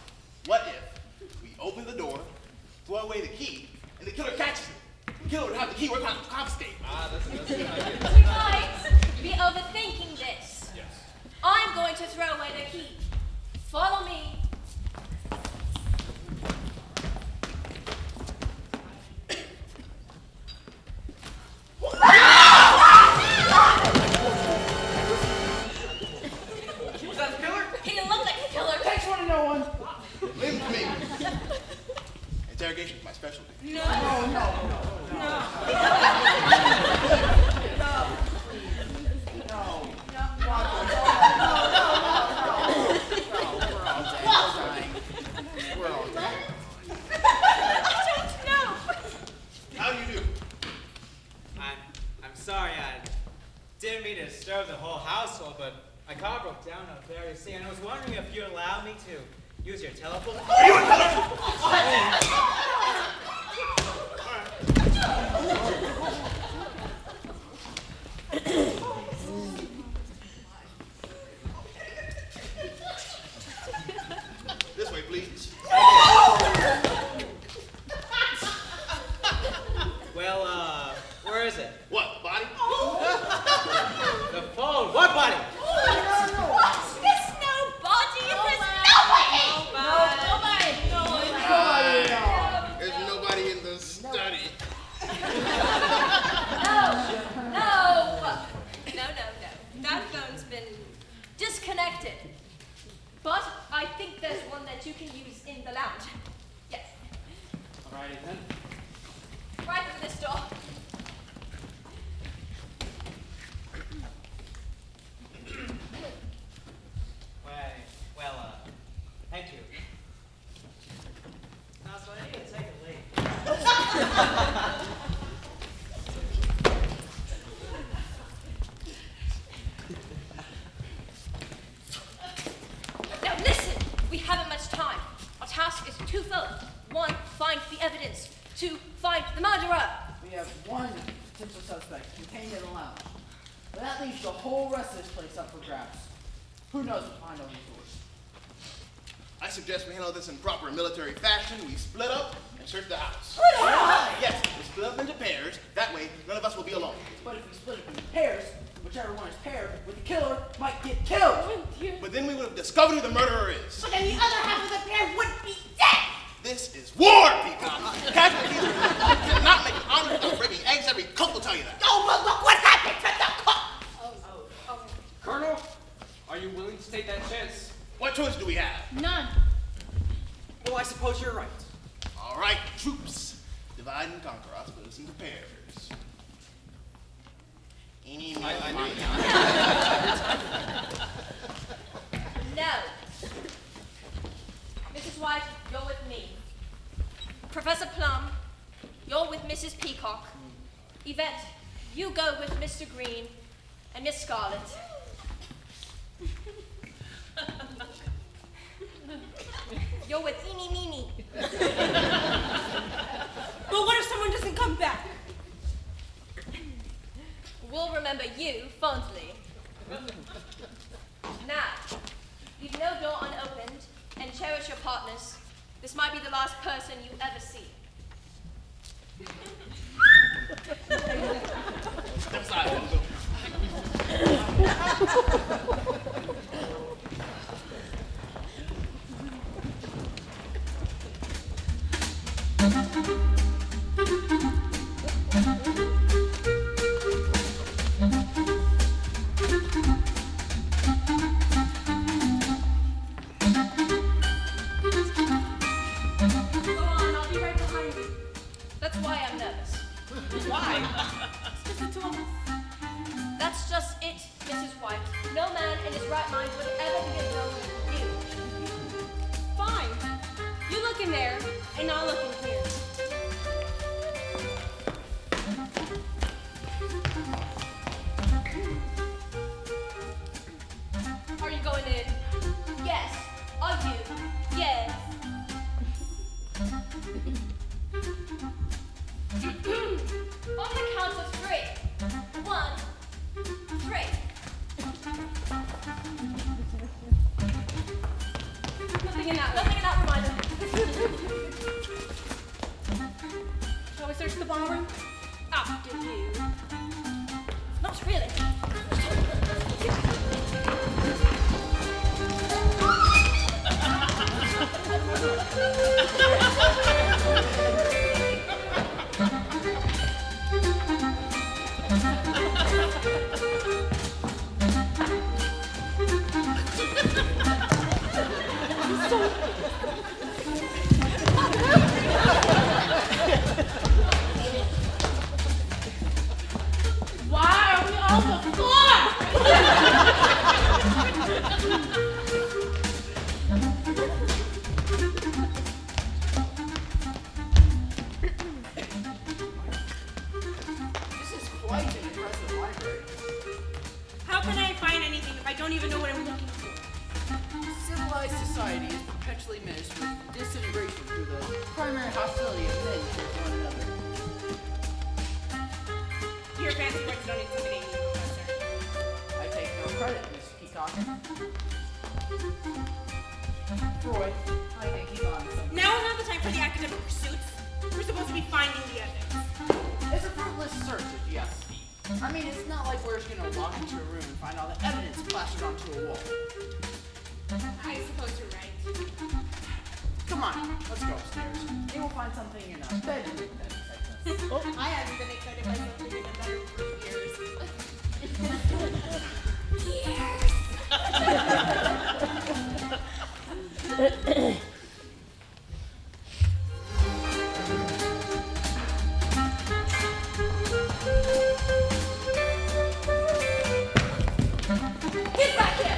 what if we open the door, throw away the key, and the killer catches it? The killer would have the key. We're going to confiscate. That's a good idea. We might be overthinking this. Yes. I'm going to throw away the key. Follow me. Didn't mean to disturb the whole household, but my car broke down up there, you see, and I was wondering if you'd allow me to use your telephone. This way, please. Well, where is it? What, body? The phone. What body? There's nobody. There's nobody in the study. No. That phone's been disconnected. But I think there's one that you can use in the lounge. Yes. Alrighty then. Right through this door. Well, thank you. Now, so I need to take a leak. Now listen, we haven't much time. Our task is twofold. One, find the evidence. Two, find the murderer. We have one potential suspect contained in the lounge. But that leaves the whole rest of this place up for grabs. Who knows what's behind all these doors? I suggest we handle this in proper military fashion. We split up and search the house. Yes, we split up into pairs. That way, none of us will be alone. But if we split up into pairs, whichever one is paired with the killer might get killed. But then we would have discovered who the murderer is. But then the other half of the pair would be dead. This is war, Peacock. Casualties cannot make an omelet without breaking eggs. Every cook will tell you that. Oh, but look what happened to the cook. Colonel, are you willing to take that chance? What choice do we have? None. Well, I suppose you're right. All right, troops. Divide and conquer. I'll split us into pairs. Eeny, meeny, miny. No. Mrs. White, you're with me. Professor Plum, you're with Mrs. Peacock. Yvette, you go with Mr. Green and Miss Scarlet. You're with Eeny Meeny. But what if someone doesn't come back? We'll remember you fondly. Now, leave no door unopened and cherish your partners. This might be the last person you ever see. Step aside. Go on, I'll be right behind you. That's why I'm nervous. Why? It's just the two of us. That's just it, Mrs. White. No man in his right mind would ever be alone with you. Fine. You look in there, and I'll look in here. Are you going in? Yes. Are you? Yes. On the count of three. 1, 3. Nothing in that one. Nothing in that reminder. Shall we search the ballroom? After you. Not really. Why are we all so society is perpetually menaced with disintegration through the primary hostility of men towards one another. Your fancy words don't intimidate me, Professor. I take no credit, Miss Peacock. Freud, I think he's on something. Now is not the time for the academic pursuits. We're supposed to be finding the evidence. It's a fruitless search, if you ask me. I mean, it's not like we're just gonna walk into a room and find all the evidence plastered onto a wall. I suppose you're right. Come on, let's go upstairs. Maybe we'll find something in a bedroom that excites us. I haven't been excited by something in a bedroom for years. Get back here!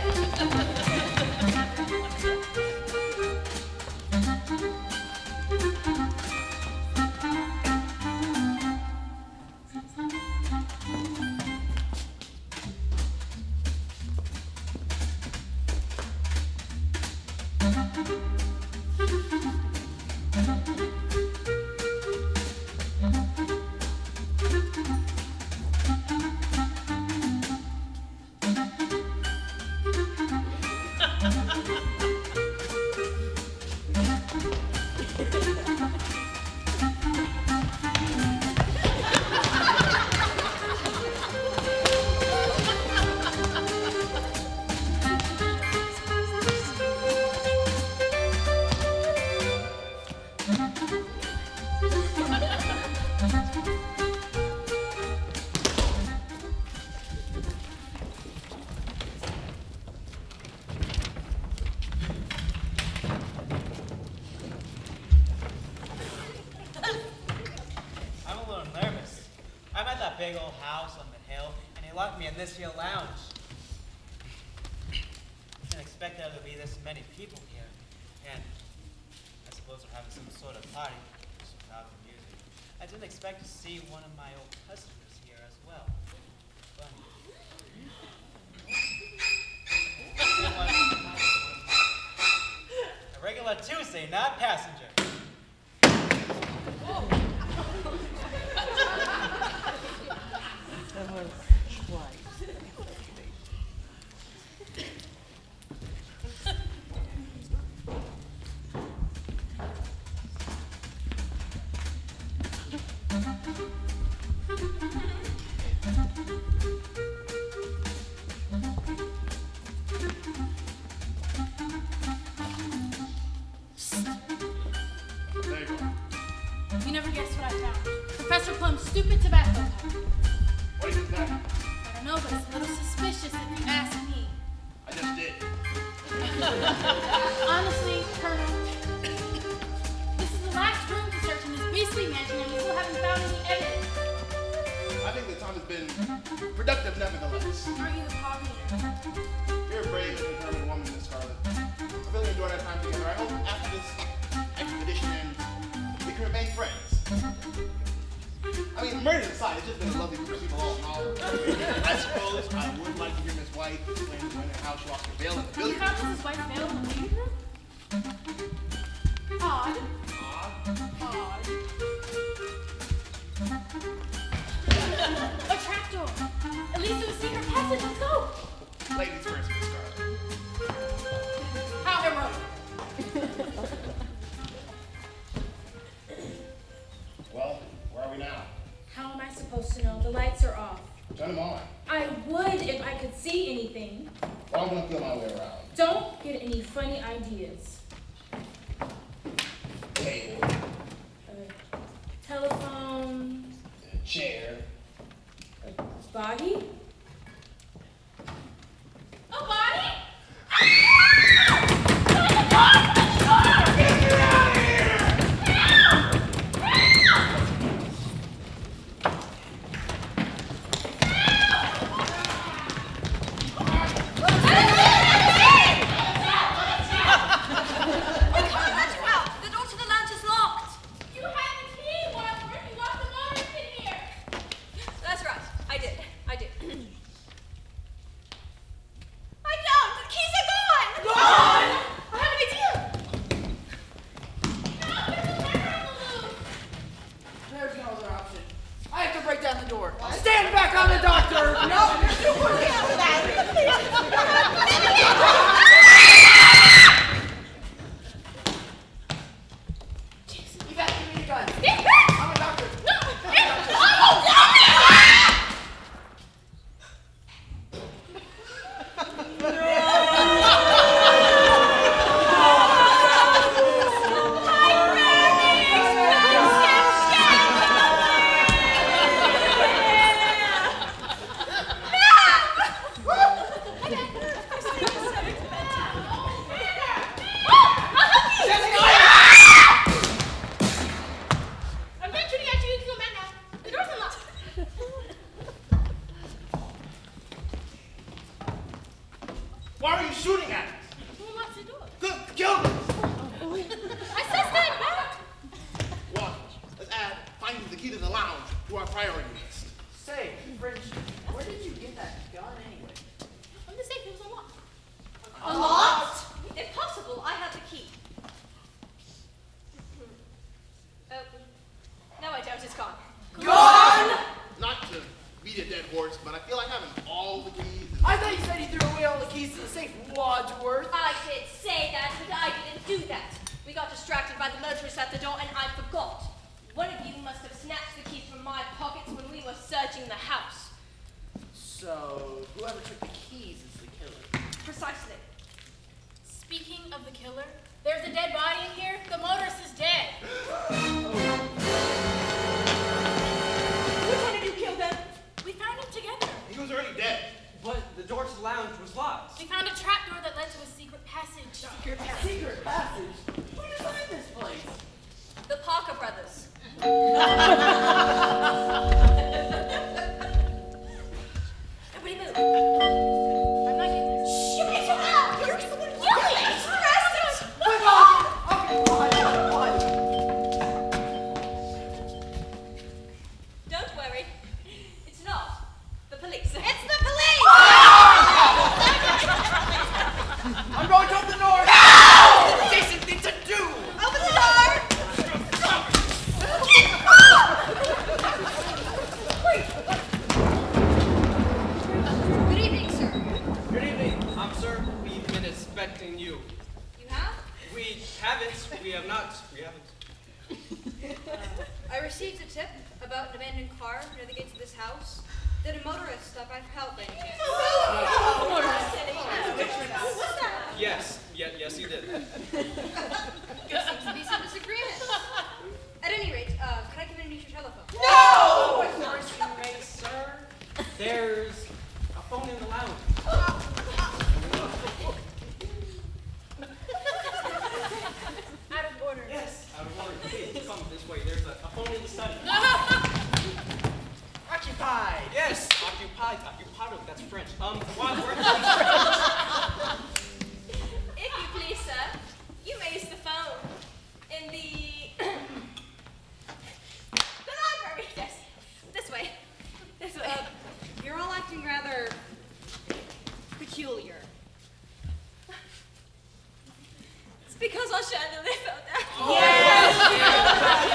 I'm a little nervous. I'm at that big old house on the hill, and they locked me in this here lounge. I didn't expect there to be this many people here, and I suppose they're having some sort of party, some loud music. I didn't expect to see one of my old customers here as well. Funny. A regular Tuesday, not passenger. There you go. You never guessed what I found. Professor Plum's stupid tobacco pipe. What is that? I don't know, but it's a little suspicious if you ask me. I just did. Honestly, Colonel, this is the last room to search in this beastly mansion, and we still haven't found any evidence. I think the time has been productive nevertheless. Aren't you the pollinator? You're a brave and determined woman, Miss Scarlet. I've really enjoyed our time together. I hope after this expedition ends, we can remain friends. I mean, murders aside, it's just been a lovely pursuit all in all. I suppose I would like to hear Miss White explain when and how she lost her veil in the You billiard found room. Mrs. White's veil in the meeting room? Odd. Odd. A trapdoor. At least it was secret passage. Let's go. Ladies first, Miss Scarlet. How heroic. Well, where are we now? How am I supposed to know? The lights are off. Turn them on. I would if I could see anything. Well, I'm gonna feel my way around. Don't get any funny ideas. Table, Telephone, chair. a body. Oh, Why are you shooting at us? Who wants to do it? Kill them! I said stand back. Watch. Let's add finding the key to the lounge to our priority list. Say, French, where did you get that gun anyway? I'm the safe. It was unlocked. Unlocked? Impossible. I have the key. Oh, no, I don't. It's gone. Gone! Not to beat a dead horse, but I feel like having all the keys. I thought you said he threw away all the keys to the safe, Wadsworth. I did say that, but I didn't do that. We got distracted by the motorist at the door, and I forgot. One of you must have snatched the keys from my pockets when we were searching the house. So, whoever took the keys is the killer. Precisely. Speaking of the killer, there's a dead body in here. The motorist is dead. Which one did you kill then? We found him together. He was already dead. But the door to the lounge was locked. We found a trapdoor that led to a secret passage. Secret passage? Where did you find this place? The Parker brothers. Everybody move. I'm not getting this. Shut it up! You're arrested! Don't worry. It's not the police. It's the police! I'm going to open the door! No! Decent thing to do! Open the door! Good evening, sir. Good evening, officer. We've been expecting you. You have? We haven't. We have not. We haven't. I received a tip about an abandoned car near the gates of this house. Did a motorist stop by for help by any chance? Yes, you did. There seems to be some disagreement. At any rate, can I come in and use your telephone? No! Of course you may, sir. There's a phone in the lounge. Out of order. Yes, out of order. Please come this way. There's a phone in the study. Occupied! Yes, occupied. Occupado. That's French. Wadsworth. If you please, sir, you may use the phone in the library. Yes, this way. This way. You're all acting rather peculiar. It's because our chandelier fell down. Yes!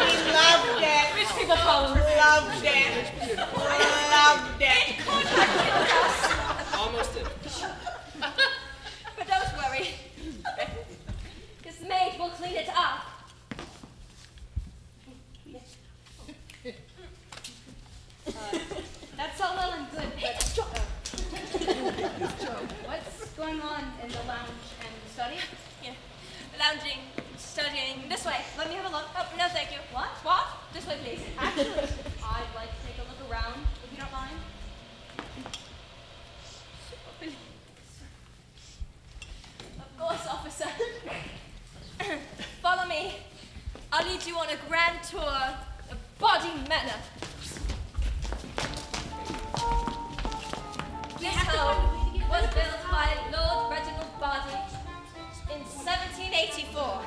We loved it. Rich people problems. Loved it. Loved it. It could have killed us. Almost did. But don't worry. This maid will clean it up. That's all well and good, but what's going on in the lounge and the study? Yeah. Lounging, studying. This way. Let me have a look. Oh, no, thank you. What? What? This way, please. Actually, I'd like to take a look around, if you don't mind. Of course, officer. Follow me. I'll lead you on a grand tour of Body Manor. This home was built by Lord Reginald Body in 1784.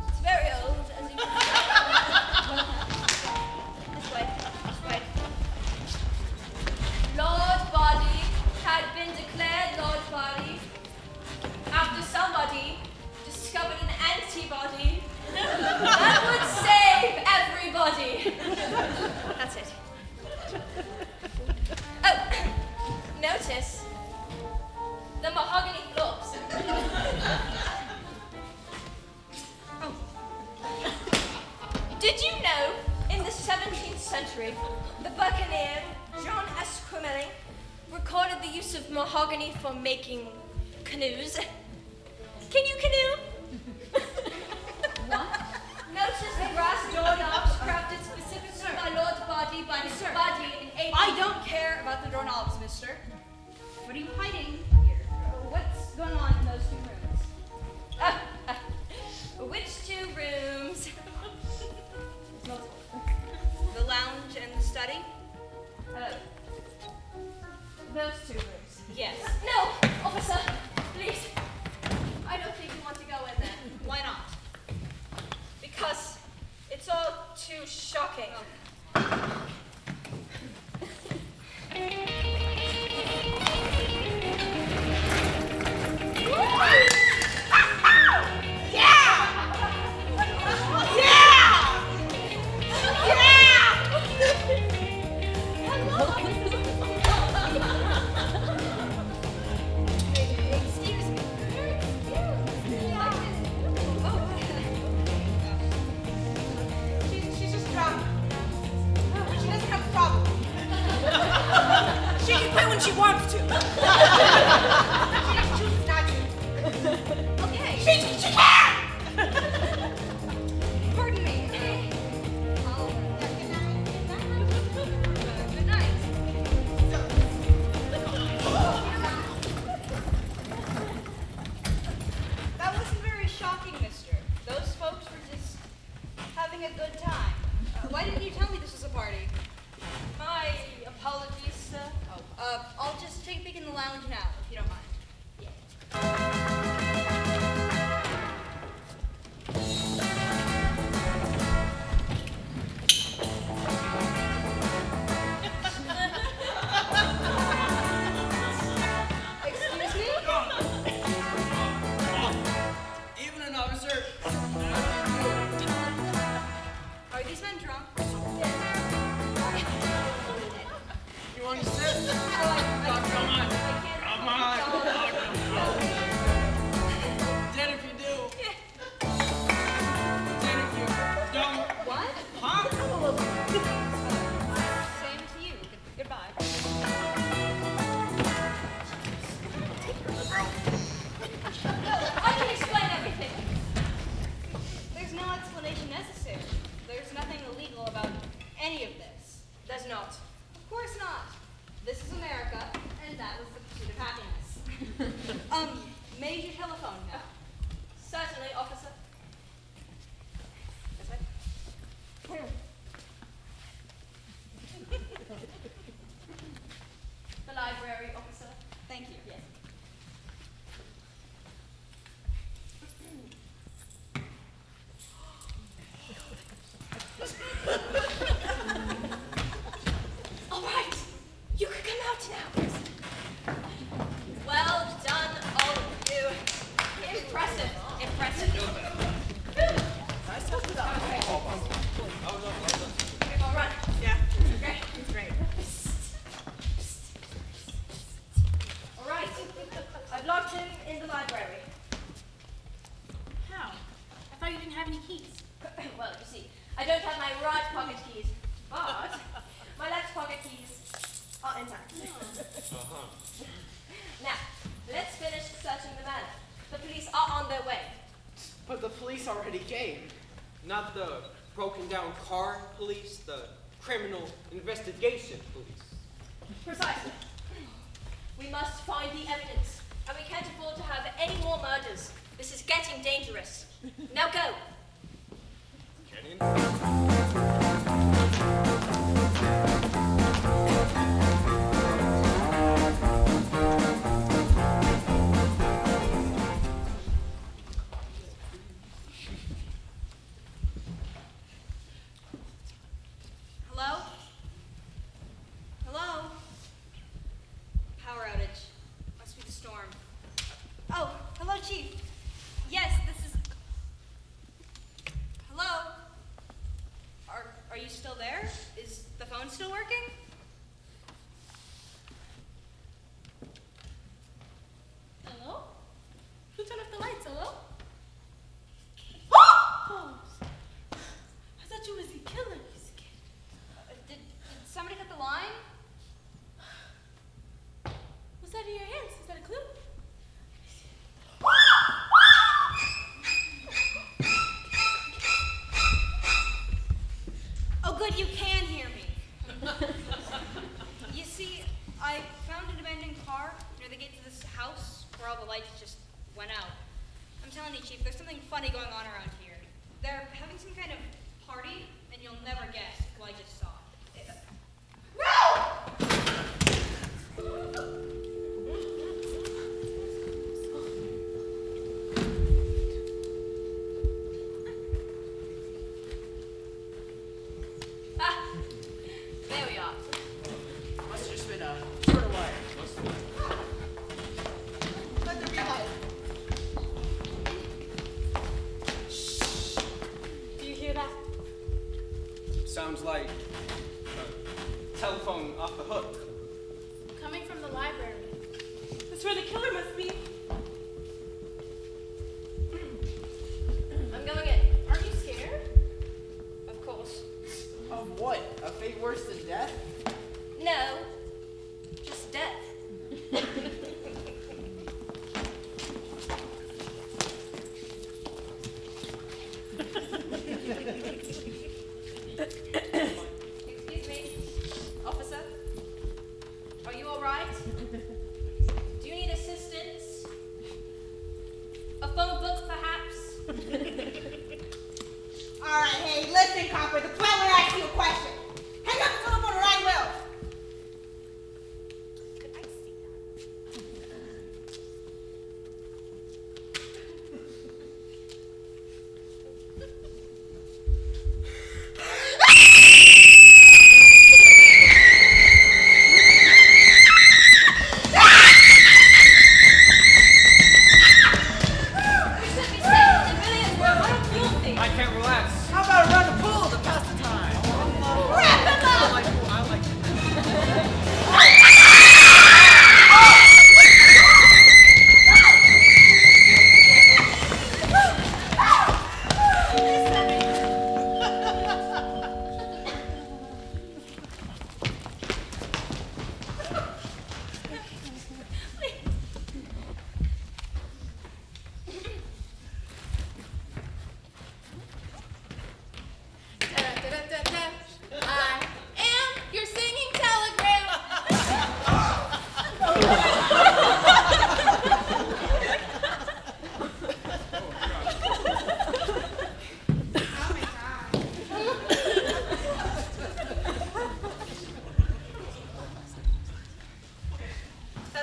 It's very old, as you can see. This way. Lord Body had been declared Lord Body after somebody discovered an antibody that would save everybody. That's it. Oh, notice the mahogany floors. Oh. Did you know in the 17th century, the buccaneer John Esquemeling recorded the use of mahogany for making canoes? Can you canoe? What? Notice the brass doorknobs crafted specifically by Lord Body by his body in 18... I don't care about the doorknobs, mister. What are you hiding here? What's going on in those 2 rooms? Which 2 rooms? The lounge and the study? Those 2 rooms. Yes. No! Officer, please. I don't think you want to go in there. Why not? Because it's all too shocking. She's just drunk. She doesn't have a problem. She can quit when she wants to. She just chooses not to. Okay. She can! Pardon me. Good night. That wasn't very shocking, mister. Those folks were just having a good time. Why didn't you tell me this was a party? My apologies, sir. I'll just take a peek in the lounge now, if you don't mind. Excuse me? Even an officer. Are these men drunk? You want to sit? Come on. Come on. Then if you do. Then if you don't. What? Huh? Same to you. Goodbye. I can explain everything. There's no explanation necessary. There's nothing illegal about any of this. There's not. Of course not. This is America, and that was the pursuit of happiness. May I use your telephone now? Certainly, officer. This way. The library, officer. Thank you. Yes. All right. You can come out now. Well done, all of you. Impressive. Impressive. All right. Yeah. Great. Great. All right. I've locked him in the library. How? I thought you didn't have any keys. Well, you see, I don't have my right pocket keys, but my left pocket keys are intact. Now, let's finish searching the manor. The police are on their way. But the police already came. Not the broken down car police, the criminal investigation police. Precisely. We must find the evidence, and we can't afford to have any more murders. This is getting dangerous. Now go. Hello? Hello? Power outage. Must be the storm. Oh, hello, Chief. Yes, this is... Hello? Are you still there? Is the phone still working? Hello? Who turned off the lights? Hello? Oh! I thought you was the killer. You scared. Did somebody cut the line? What's that in your hands? Is that a clue? Oh, good, you can hear me. You see, I found an abandoned car near the gate to this house where all the lights just went out. I'm telling you, Chief, there's something funny going on around here. They're having some kind of party, and you'll never guess who I just saw. No!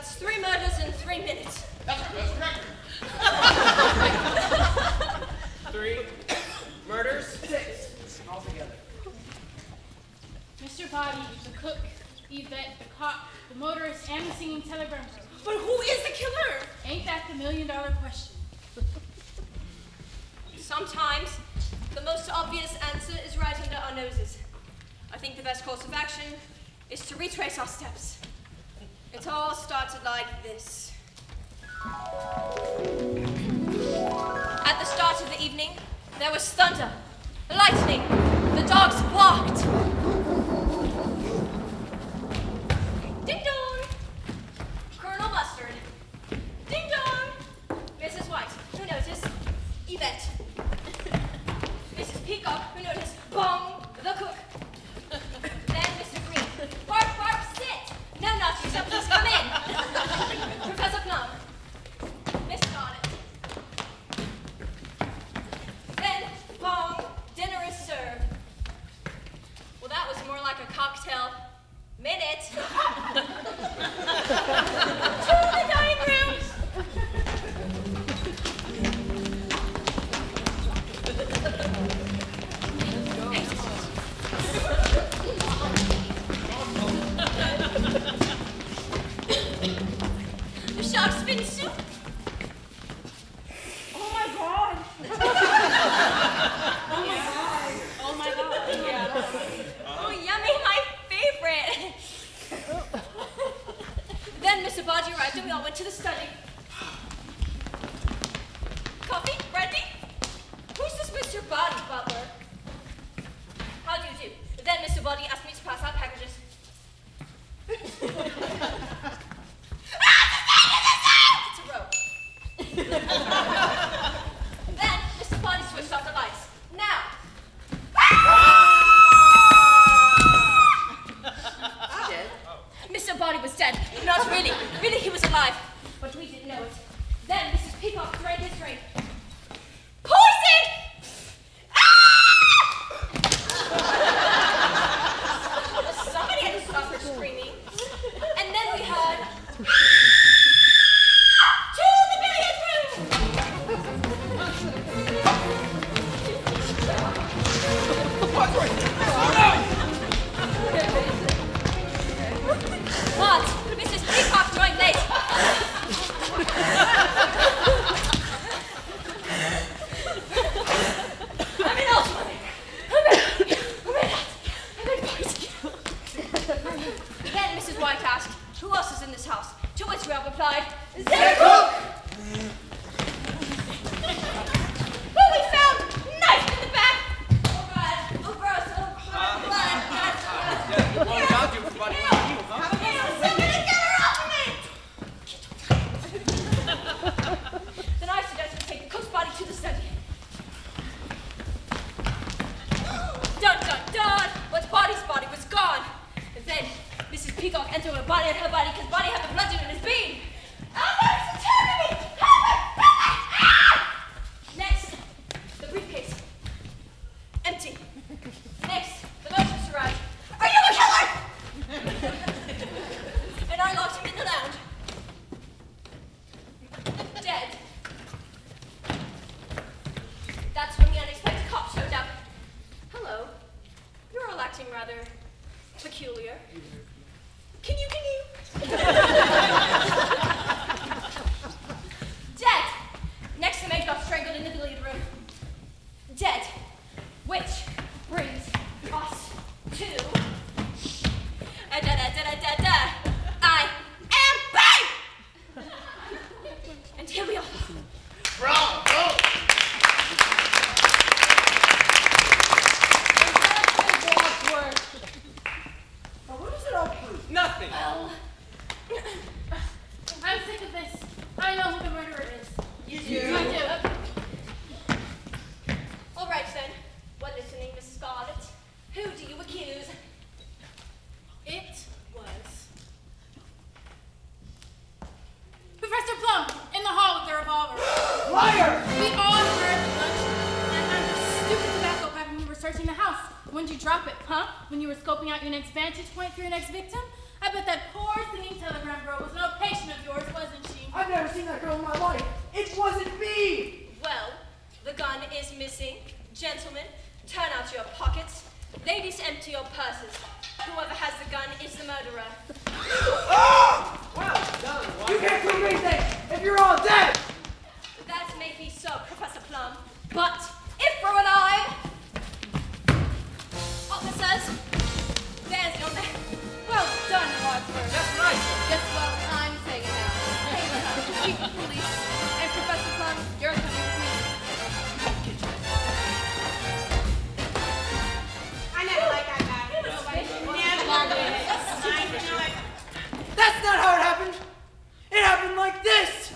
That's 3 murders in 3 minutes. That's correct. 3 murders. 6 altogether. Mr. Body, the cook, Yvette, the cop, the motorist, and the singing telegram girl. But who is the killer? Ain't that the million-dollar question? Sometimes the most obvious answer is right under our noses. I think the best course of action is to retrace our steps. It all started like this. At the start of the evening, there was thunder, lightning, the dogs barked. Ding dong! Colonel Mustard. Ding dong! Mrs. White, who noticed? Yvette. Mrs. Peacock, who noticed? Bong, the cook. Then Mr. Green. Bark, bark, sit! No Nazis, so please come in. Professor Plum. Miss Garnet. Then, bong, dinner is served. Well, that was more like a cocktail minute. To the dining room. The shark fin soup. Oh my god. Oh my god. Oh my god. Yeah. Oh, yummy, my favorite. Then Mr. Bodgy arrived and we all went to the study. Coffee? Brandy? Who's this Mr. Boddy, butler? How do you do? Then Mr. Boddy asked me to pass out packages. It's a rope. Then Mr. Boddy switched off the lights. Now. Dead? Mr. Boddy was dead. Not really. Really, he was alive. But we didn't know it. Then Mrs. Peacock drained his drink. Poison! Somebody had to stop her screaming. And then we heard... To the billiard room! What? Mrs. Peacock joined late. I'm an old woman. Then Mrs. White asked, who else is in this house? To which Rob replied, their cook! Who we found knife in the back. Oh God, oh gross, oh blood, You pointed out you everybody like you, huh? somebody get her off of me! Then I suggested we take the cook's body to the study. Dun dun dun! But Body's body was gone. And then Mrs. Peacock entered her body and her body because Body had been bludgeoned in his bean. Albert, it's tearing me! Albert, ah! Next, the briefcase. Empty. Next, the motorist arrived. Are you a killer? And I locked him in the lounge. Dead. That's when the unexpected cop showed up. Hello. You're all acting rather peculiar. Can you? Dead. Next, the maid got strangled in the billiard room. Dead. Which brings us to... I am babe! And here we are. Bravo! But what does it all prove? Nothing. Well, I'm sick of this. I know who the murderer is. You I do. all right then. Well, listening, Miss Scarlet. Who do you accuse? It was Professor Plum in the hall with the revolver. Liar! We all heard the lunch and found your stupid tobacco pipe when we were searching the house. When did you drop it, huh? When you were scoping out your next vantage point for your next victim? I bet that poor singing telegram girl was no patient of seen that girl in my life. It wasn't me. Well, the gun is missing. Gentlemen, turn out your pockets. Ladies, empty your purses. Whoever has the gun is the murderer. Well done. You can't prove anything if you're all dead. That may be so, Professor Plum, but if we're alive, officers, there's your man. Well done, Wadsworth. That's what I said. Yes, well, I'm saying it now. Hey, Chief of Police and Professor Plum, you're coming with me. I never like that guy. That's not how it happened. It happened like this.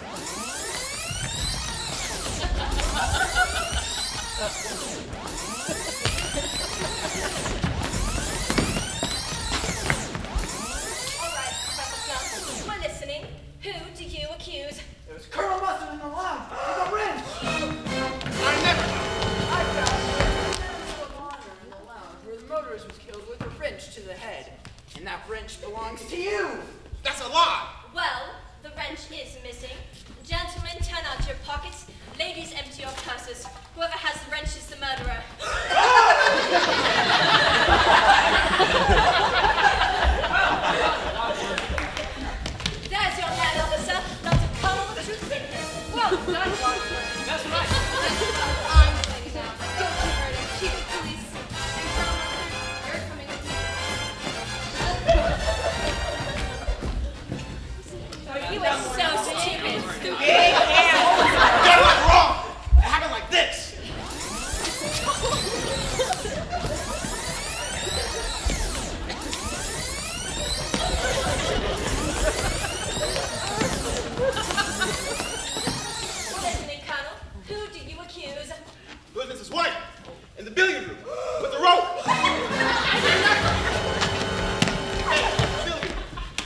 All right, Professor Plum, we're listening. Who do you accuse? It was Colonel Mustard in the lounge with a wrench. I never know. I found a water in the lounge where the motorist was killed with a wrench to the head. And that wrench belongs to you. That's a lie. Well, the wrench is missing. Gentlemen, turn out your pockets. Ladies, empty your purses. Whoever has the wrench is the murderer. There's your man, officer. Not a colonel with truth in him. Well done, Wadsworth. That's right. I'm saying it now. Go to murder, chief of police, and Colonel Mustard, you're coming with me. You are so stupid. Got it wrong. It happened like this. Listening, Colonel, who do you accuse? Who's Mrs. White? In the billiard room. With the rope. Hey, billiard.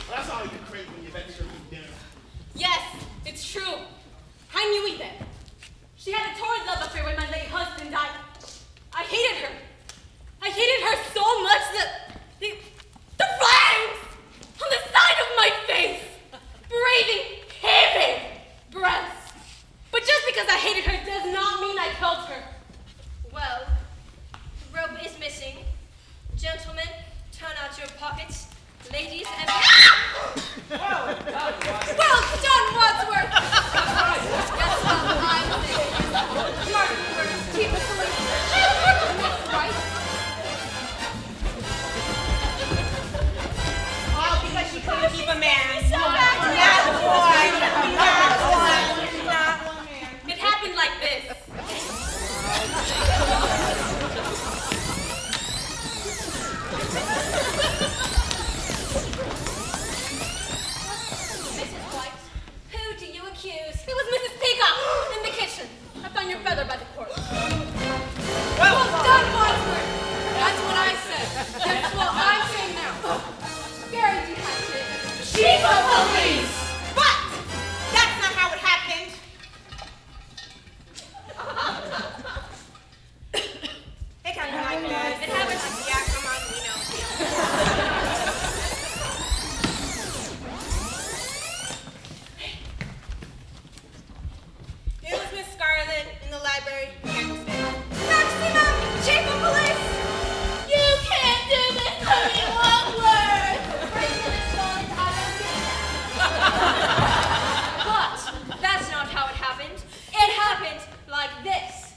Well, that's all you can crave when you bet your dinner. Yes, it's true. I knew it then. She had a torrid love affair when my late husband died. I hated her. I hated her so much that the flames on the side of my face, breathing heavy breaths. But just because I hated her does not mean I killed her. Well, the rope is missing. Gentlemen, turn out your pockets. Ladies, and Well done, well done, Wadsworth. Yes, well, I'm saying Martin, chief of police. That's right. All because she couldn't keep a man. So bad. It happened like this. Mrs. White, who do you accuse? It was Mrs. Peacock in the kitchen. I found your feather by the corpse. Well done, Wadsworth. That's what I said. That's what I'm saying now. Very detective. Chief of police! But that's not how it happened. It kind of like that. It happened like, yeah, come on, we know. It was Miss Scarlet in the library. Maximum, chief of police. You can't do this to me, Wadsworth! But that's not how it happened. It happened like this.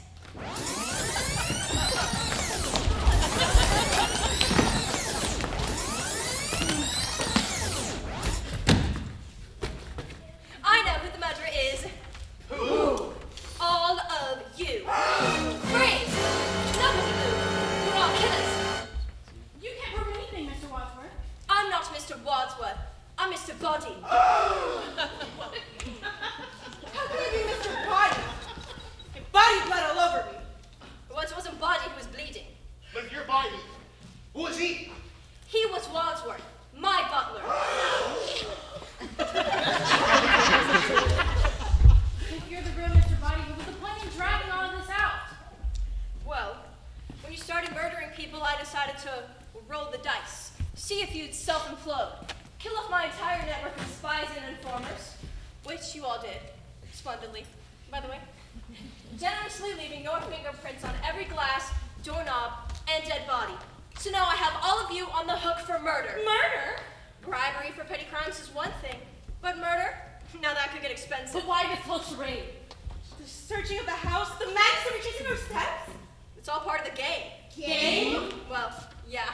I know who the murderer is. Who? All of you. Freeze! Nobody move. You're all killers. You can't prove anything, Mr. Wadsworth. I'm not Mr. Wadsworth. I'm Mr. Body. How can you be Mr. Body? Your body bled all over me. Well, it wasn't Body who was bleeding. But if your body, who is he? He was Wadsworth, my butler. If you're the real Mr. Body, what was the point in dragging all of this out? Well, when you started murdering people, I decided to roll the dice. See if you'd self-implode. Kill off my entire network of spies and informers. which you all did splendidly, by the way, generously leaving your fingerprints on every glass, doorknob, and dead body. So now I have all of you on the hook for murder. Murder? Bribery for petty crimes is one thing, but murder? Now that could get expensive. But why this whole charade? The searching of the house, the madness of retracing our steps? It's all part of the game. Game? Well, yeah.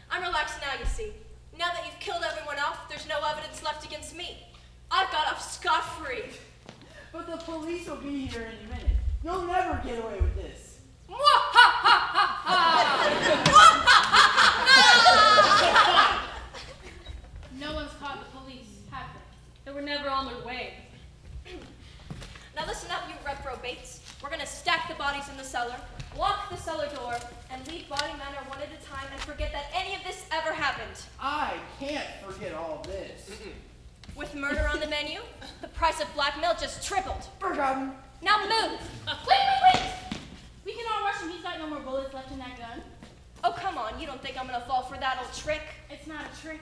I'm relaxed now, you see. Now that you've killed everyone off, there's no evidence left against me. I've got off scot-free. But the police will be here any minute. You'll never get away with this. No one's caught the police, have they? They were never on their way. Now listen up, you reprobates. We're gonna stack the bodies in the cellar, lock the cellar door, and leave Body Manor one at a time and forget that any of this ever happened. I can't forget all this. With murder on the menu, the price of blackmail just tripled. Forgotten. Now move! Wait! We can all rush him. He's got no more bullets left in that gun. Oh, come on. You don't think I'm gonna fall for that old trick? It's not a trick.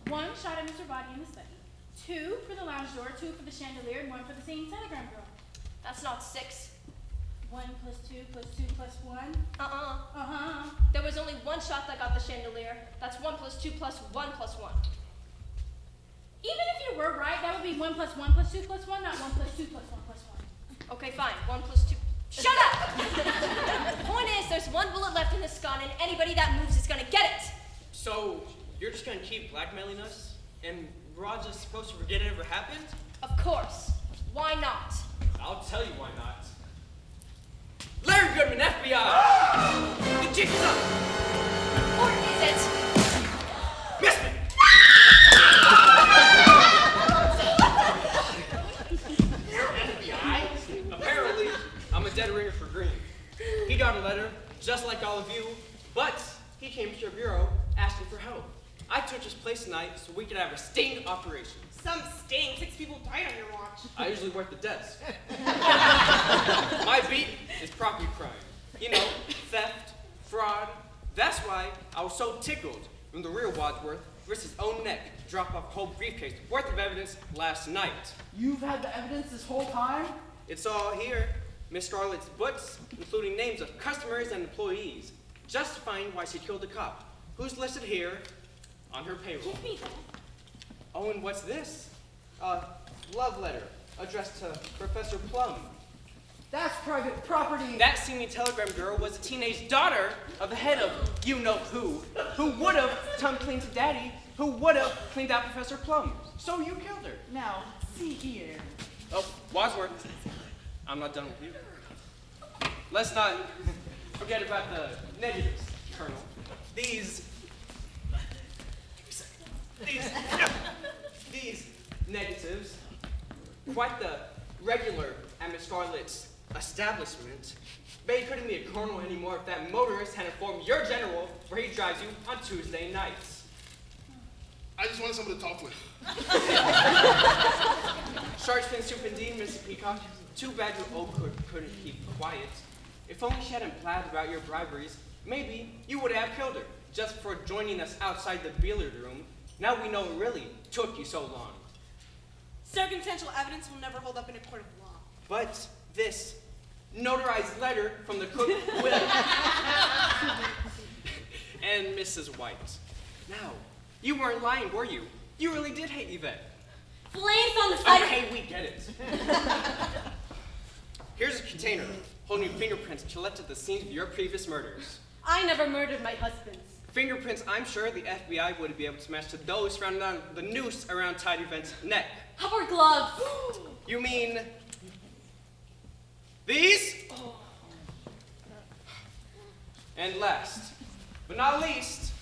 1 shot at Mr. Body in the study. 2 for the lounge door, 2 for the chandelier, and 1 for the singing telegram girl. That's not 6. 1 plus 2 plus 2 plus 1. Uh-uh. There was only 1 shot that got the chandelier. That's 1 plus 2 plus 1 plus 1. Even if you were right, that would be 1 plus 1 plus 2 plus 1, not 1 plus 2 plus 1 plus 1. Okay, fine. 1 plus 2. Shut up! The point is, there's 1 bullet left in this gun, and anybody that moves is gonna get it. So, you're just gonna keep blackmailing us? And we're all just supposed to forget it ever happened? Of course. Why not? I'll tell you why not. Larry Goodman, FBI! The jig is up! Or is it? Miss me! You're FBI? Apparently, I'm a dead ringer for Green. He got a letter, just like all of you, but he came to your bureau asking for help. I took his place tonight so we could have a sting operation. Some sting. 6 people died on your watch. I usually work the desk. My beat is property crime. You know, theft, fraud. That's why I was so tickled when the real Wadsworth risked his own neck to drop off a whole briefcase worth of evidence last night. You've had the evidence this whole time? It's all here. Miss Scarlett's books, including names of customers and employees, justifying why she killed the cop, who's listed here on her payroll. Give me that. Oh, and what's this? A love letter addressed to Professor Plum. That's private property. That singing telegram girl was a teenage daughter of the head of you-know-who would have tongue cleaned to Daddy, who would have cleaned out Professor Plum. So you killed her. Now, see here. Oh, Wadsworth, I'm not done with you. Let's not forget about the negatives, Colonel. These negatives, quite the regular at Miss Scarlett's establishment. Bet you couldn't be a colonel anymore if that motorist had informed your general where he drives you on Tuesday nights. I just wanted someone to talk with. Sergeant Superintendent, Mrs. Peacock, too bad your old cook couldn't keep quiet. If only she hadn't blabbed about your briberies, maybe you would have killed her just for joining us outside the billiard room. Now we know it really took you so long. Circumstantial evidence will never hold up in a court of law. But this notarized letter from the cook will. And Mrs. White. Now, you weren't lying, were you? You really did hate Yvette. Flames on the side Okay, we get it. Here's a container holding fingerprints collected at the scenes of your previous murders. I never murdered my husband. Fingerprints I'm sure the FBI would be able to match to those found on the noose around Tide Yvette's neck. How about gloves? You mean these? And last, but not least,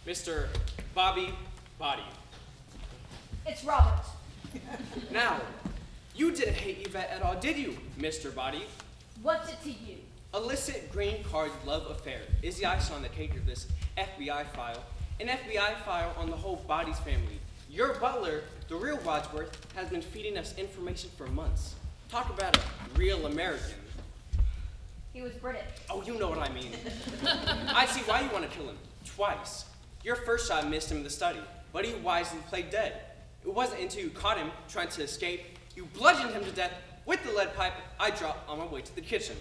Mr. Bobby Body. It's Robert. Now, you didn't hate Yvette at all, did you, Mr. Body? What's it to you? Illicit green card love affair is the icing on the cake of this FBI file. An FBI file on the whole Bodies family. Your butler, the real Wadsworth, has been feeding us information for months. Talk about a real American. He was British. Oh, you know what I mean. I see why you want to kill him. Twice. Your first shot missed him in the study, but he wisely played dead. It wasn't until you caught him trying to escape, you bludgeoned him to death with the lead pipe I dropped on my way to the kitchen.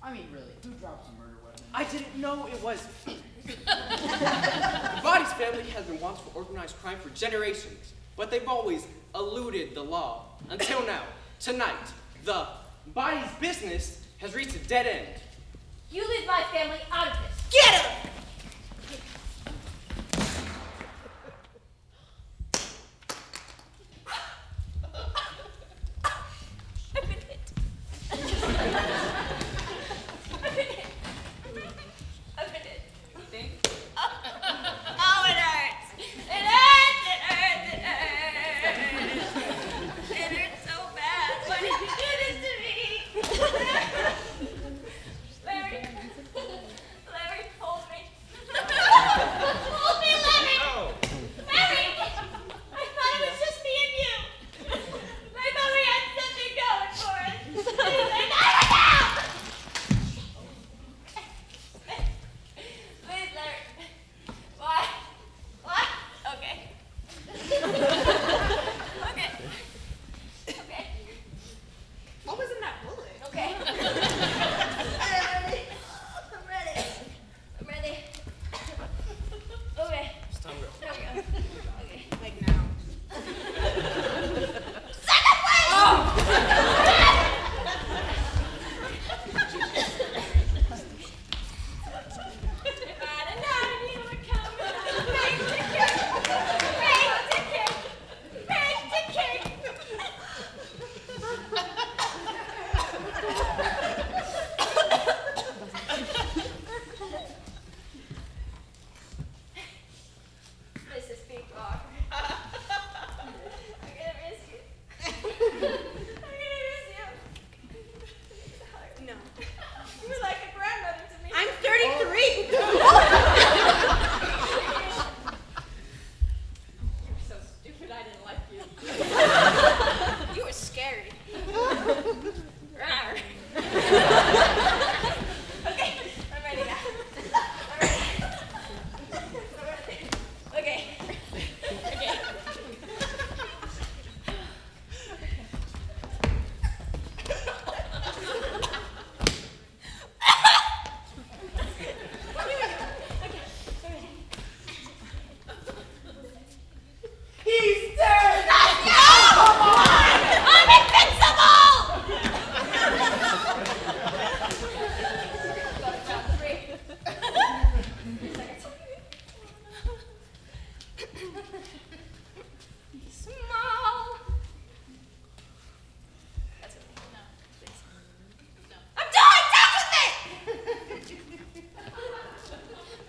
I mean, really, who drops a murder weapon? I didn't know it was. The body's family has been wanted for organized crime for generations, but they've always eluded the law. Until now, tonight, the body's business has reached a dead end. You leave my family out of this. Get him! I've been hit. I've been hit. You think? Oh, it hurts. It hurts. It hurts. It hurts. It hurts so bad. Why did you do this to me? Larry. Larry, hold me. Hold me, Larry. No. Larry! I thought it was just me and you. I thought we had something going for us. And I don't know! Please, Larry. Why? What? Okay. Okay. Okay. What was in that bullet? Okay. I'm ready. I'm ready. Okay. It's time to go. There we go. Okay. Like now. Second place! If I'd have known you were coming, I'd Race to king. Mrs. Big Rock. I'm gonna miss you. I'm gonna miss you. No. You were like a grandmother to me. I'm 33! You were so stupid, I didn't like you. You were scary. Rawr. Okay, I'm ready now. I'm ready. Okay. Okay. He's dead! Come on! I'm invincible! Go to job 3. 3 seconds. Small. That's it. No, please. No. I'm done! Done with it!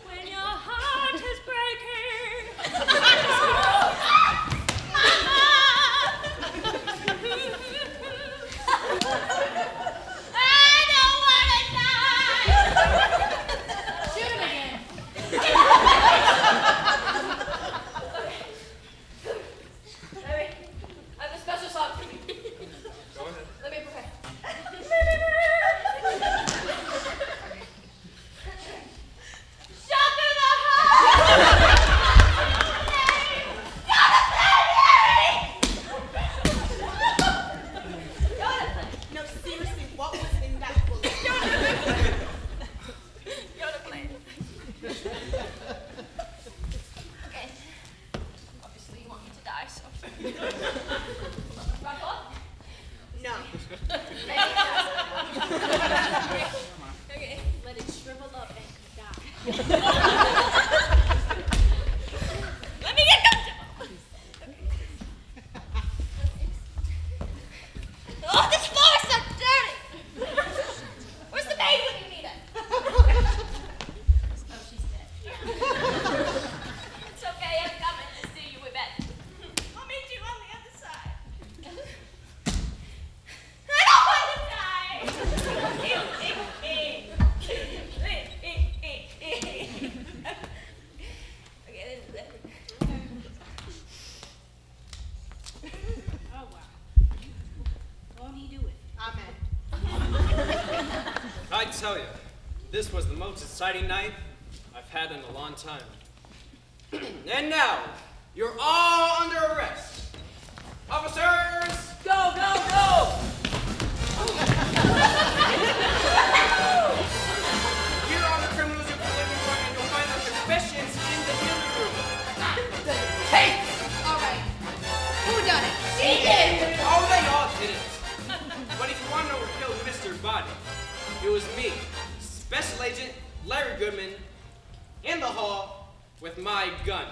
When your heart is breaking. I don't wanna die! Shoot him again. Larry, I have a special song for you. Go ahead. Let me prepare. Shot through the heart! No, seriously, what was in that bullet? Yoda played. Okay. Obviously, you want me to die, so. Rock off? No. Okay. Let it shrivel up and die. Let me get comfortable. Oh, this floor is so dirty. Where's the maid when you need it? Oh, she's dead. It's okay, I'm coming to see you with Beth. I'll meet you on the other side. I don't want to die. Okay, this is it. Oh, wow. Won't he do it? Amen. I tell you, this was the most exciting night I've had in a long time. And now, you're all under arrest Officers! Go, go, go! Here are the criminals you're delivering from, and you'll find their confessions in the hearing room. Hey! All right. Who done it? She did! Oh, they all did it. But if you want to know who killed Mr. Body, it was me, Special Agent Larry Goodman, in the hall with my gun.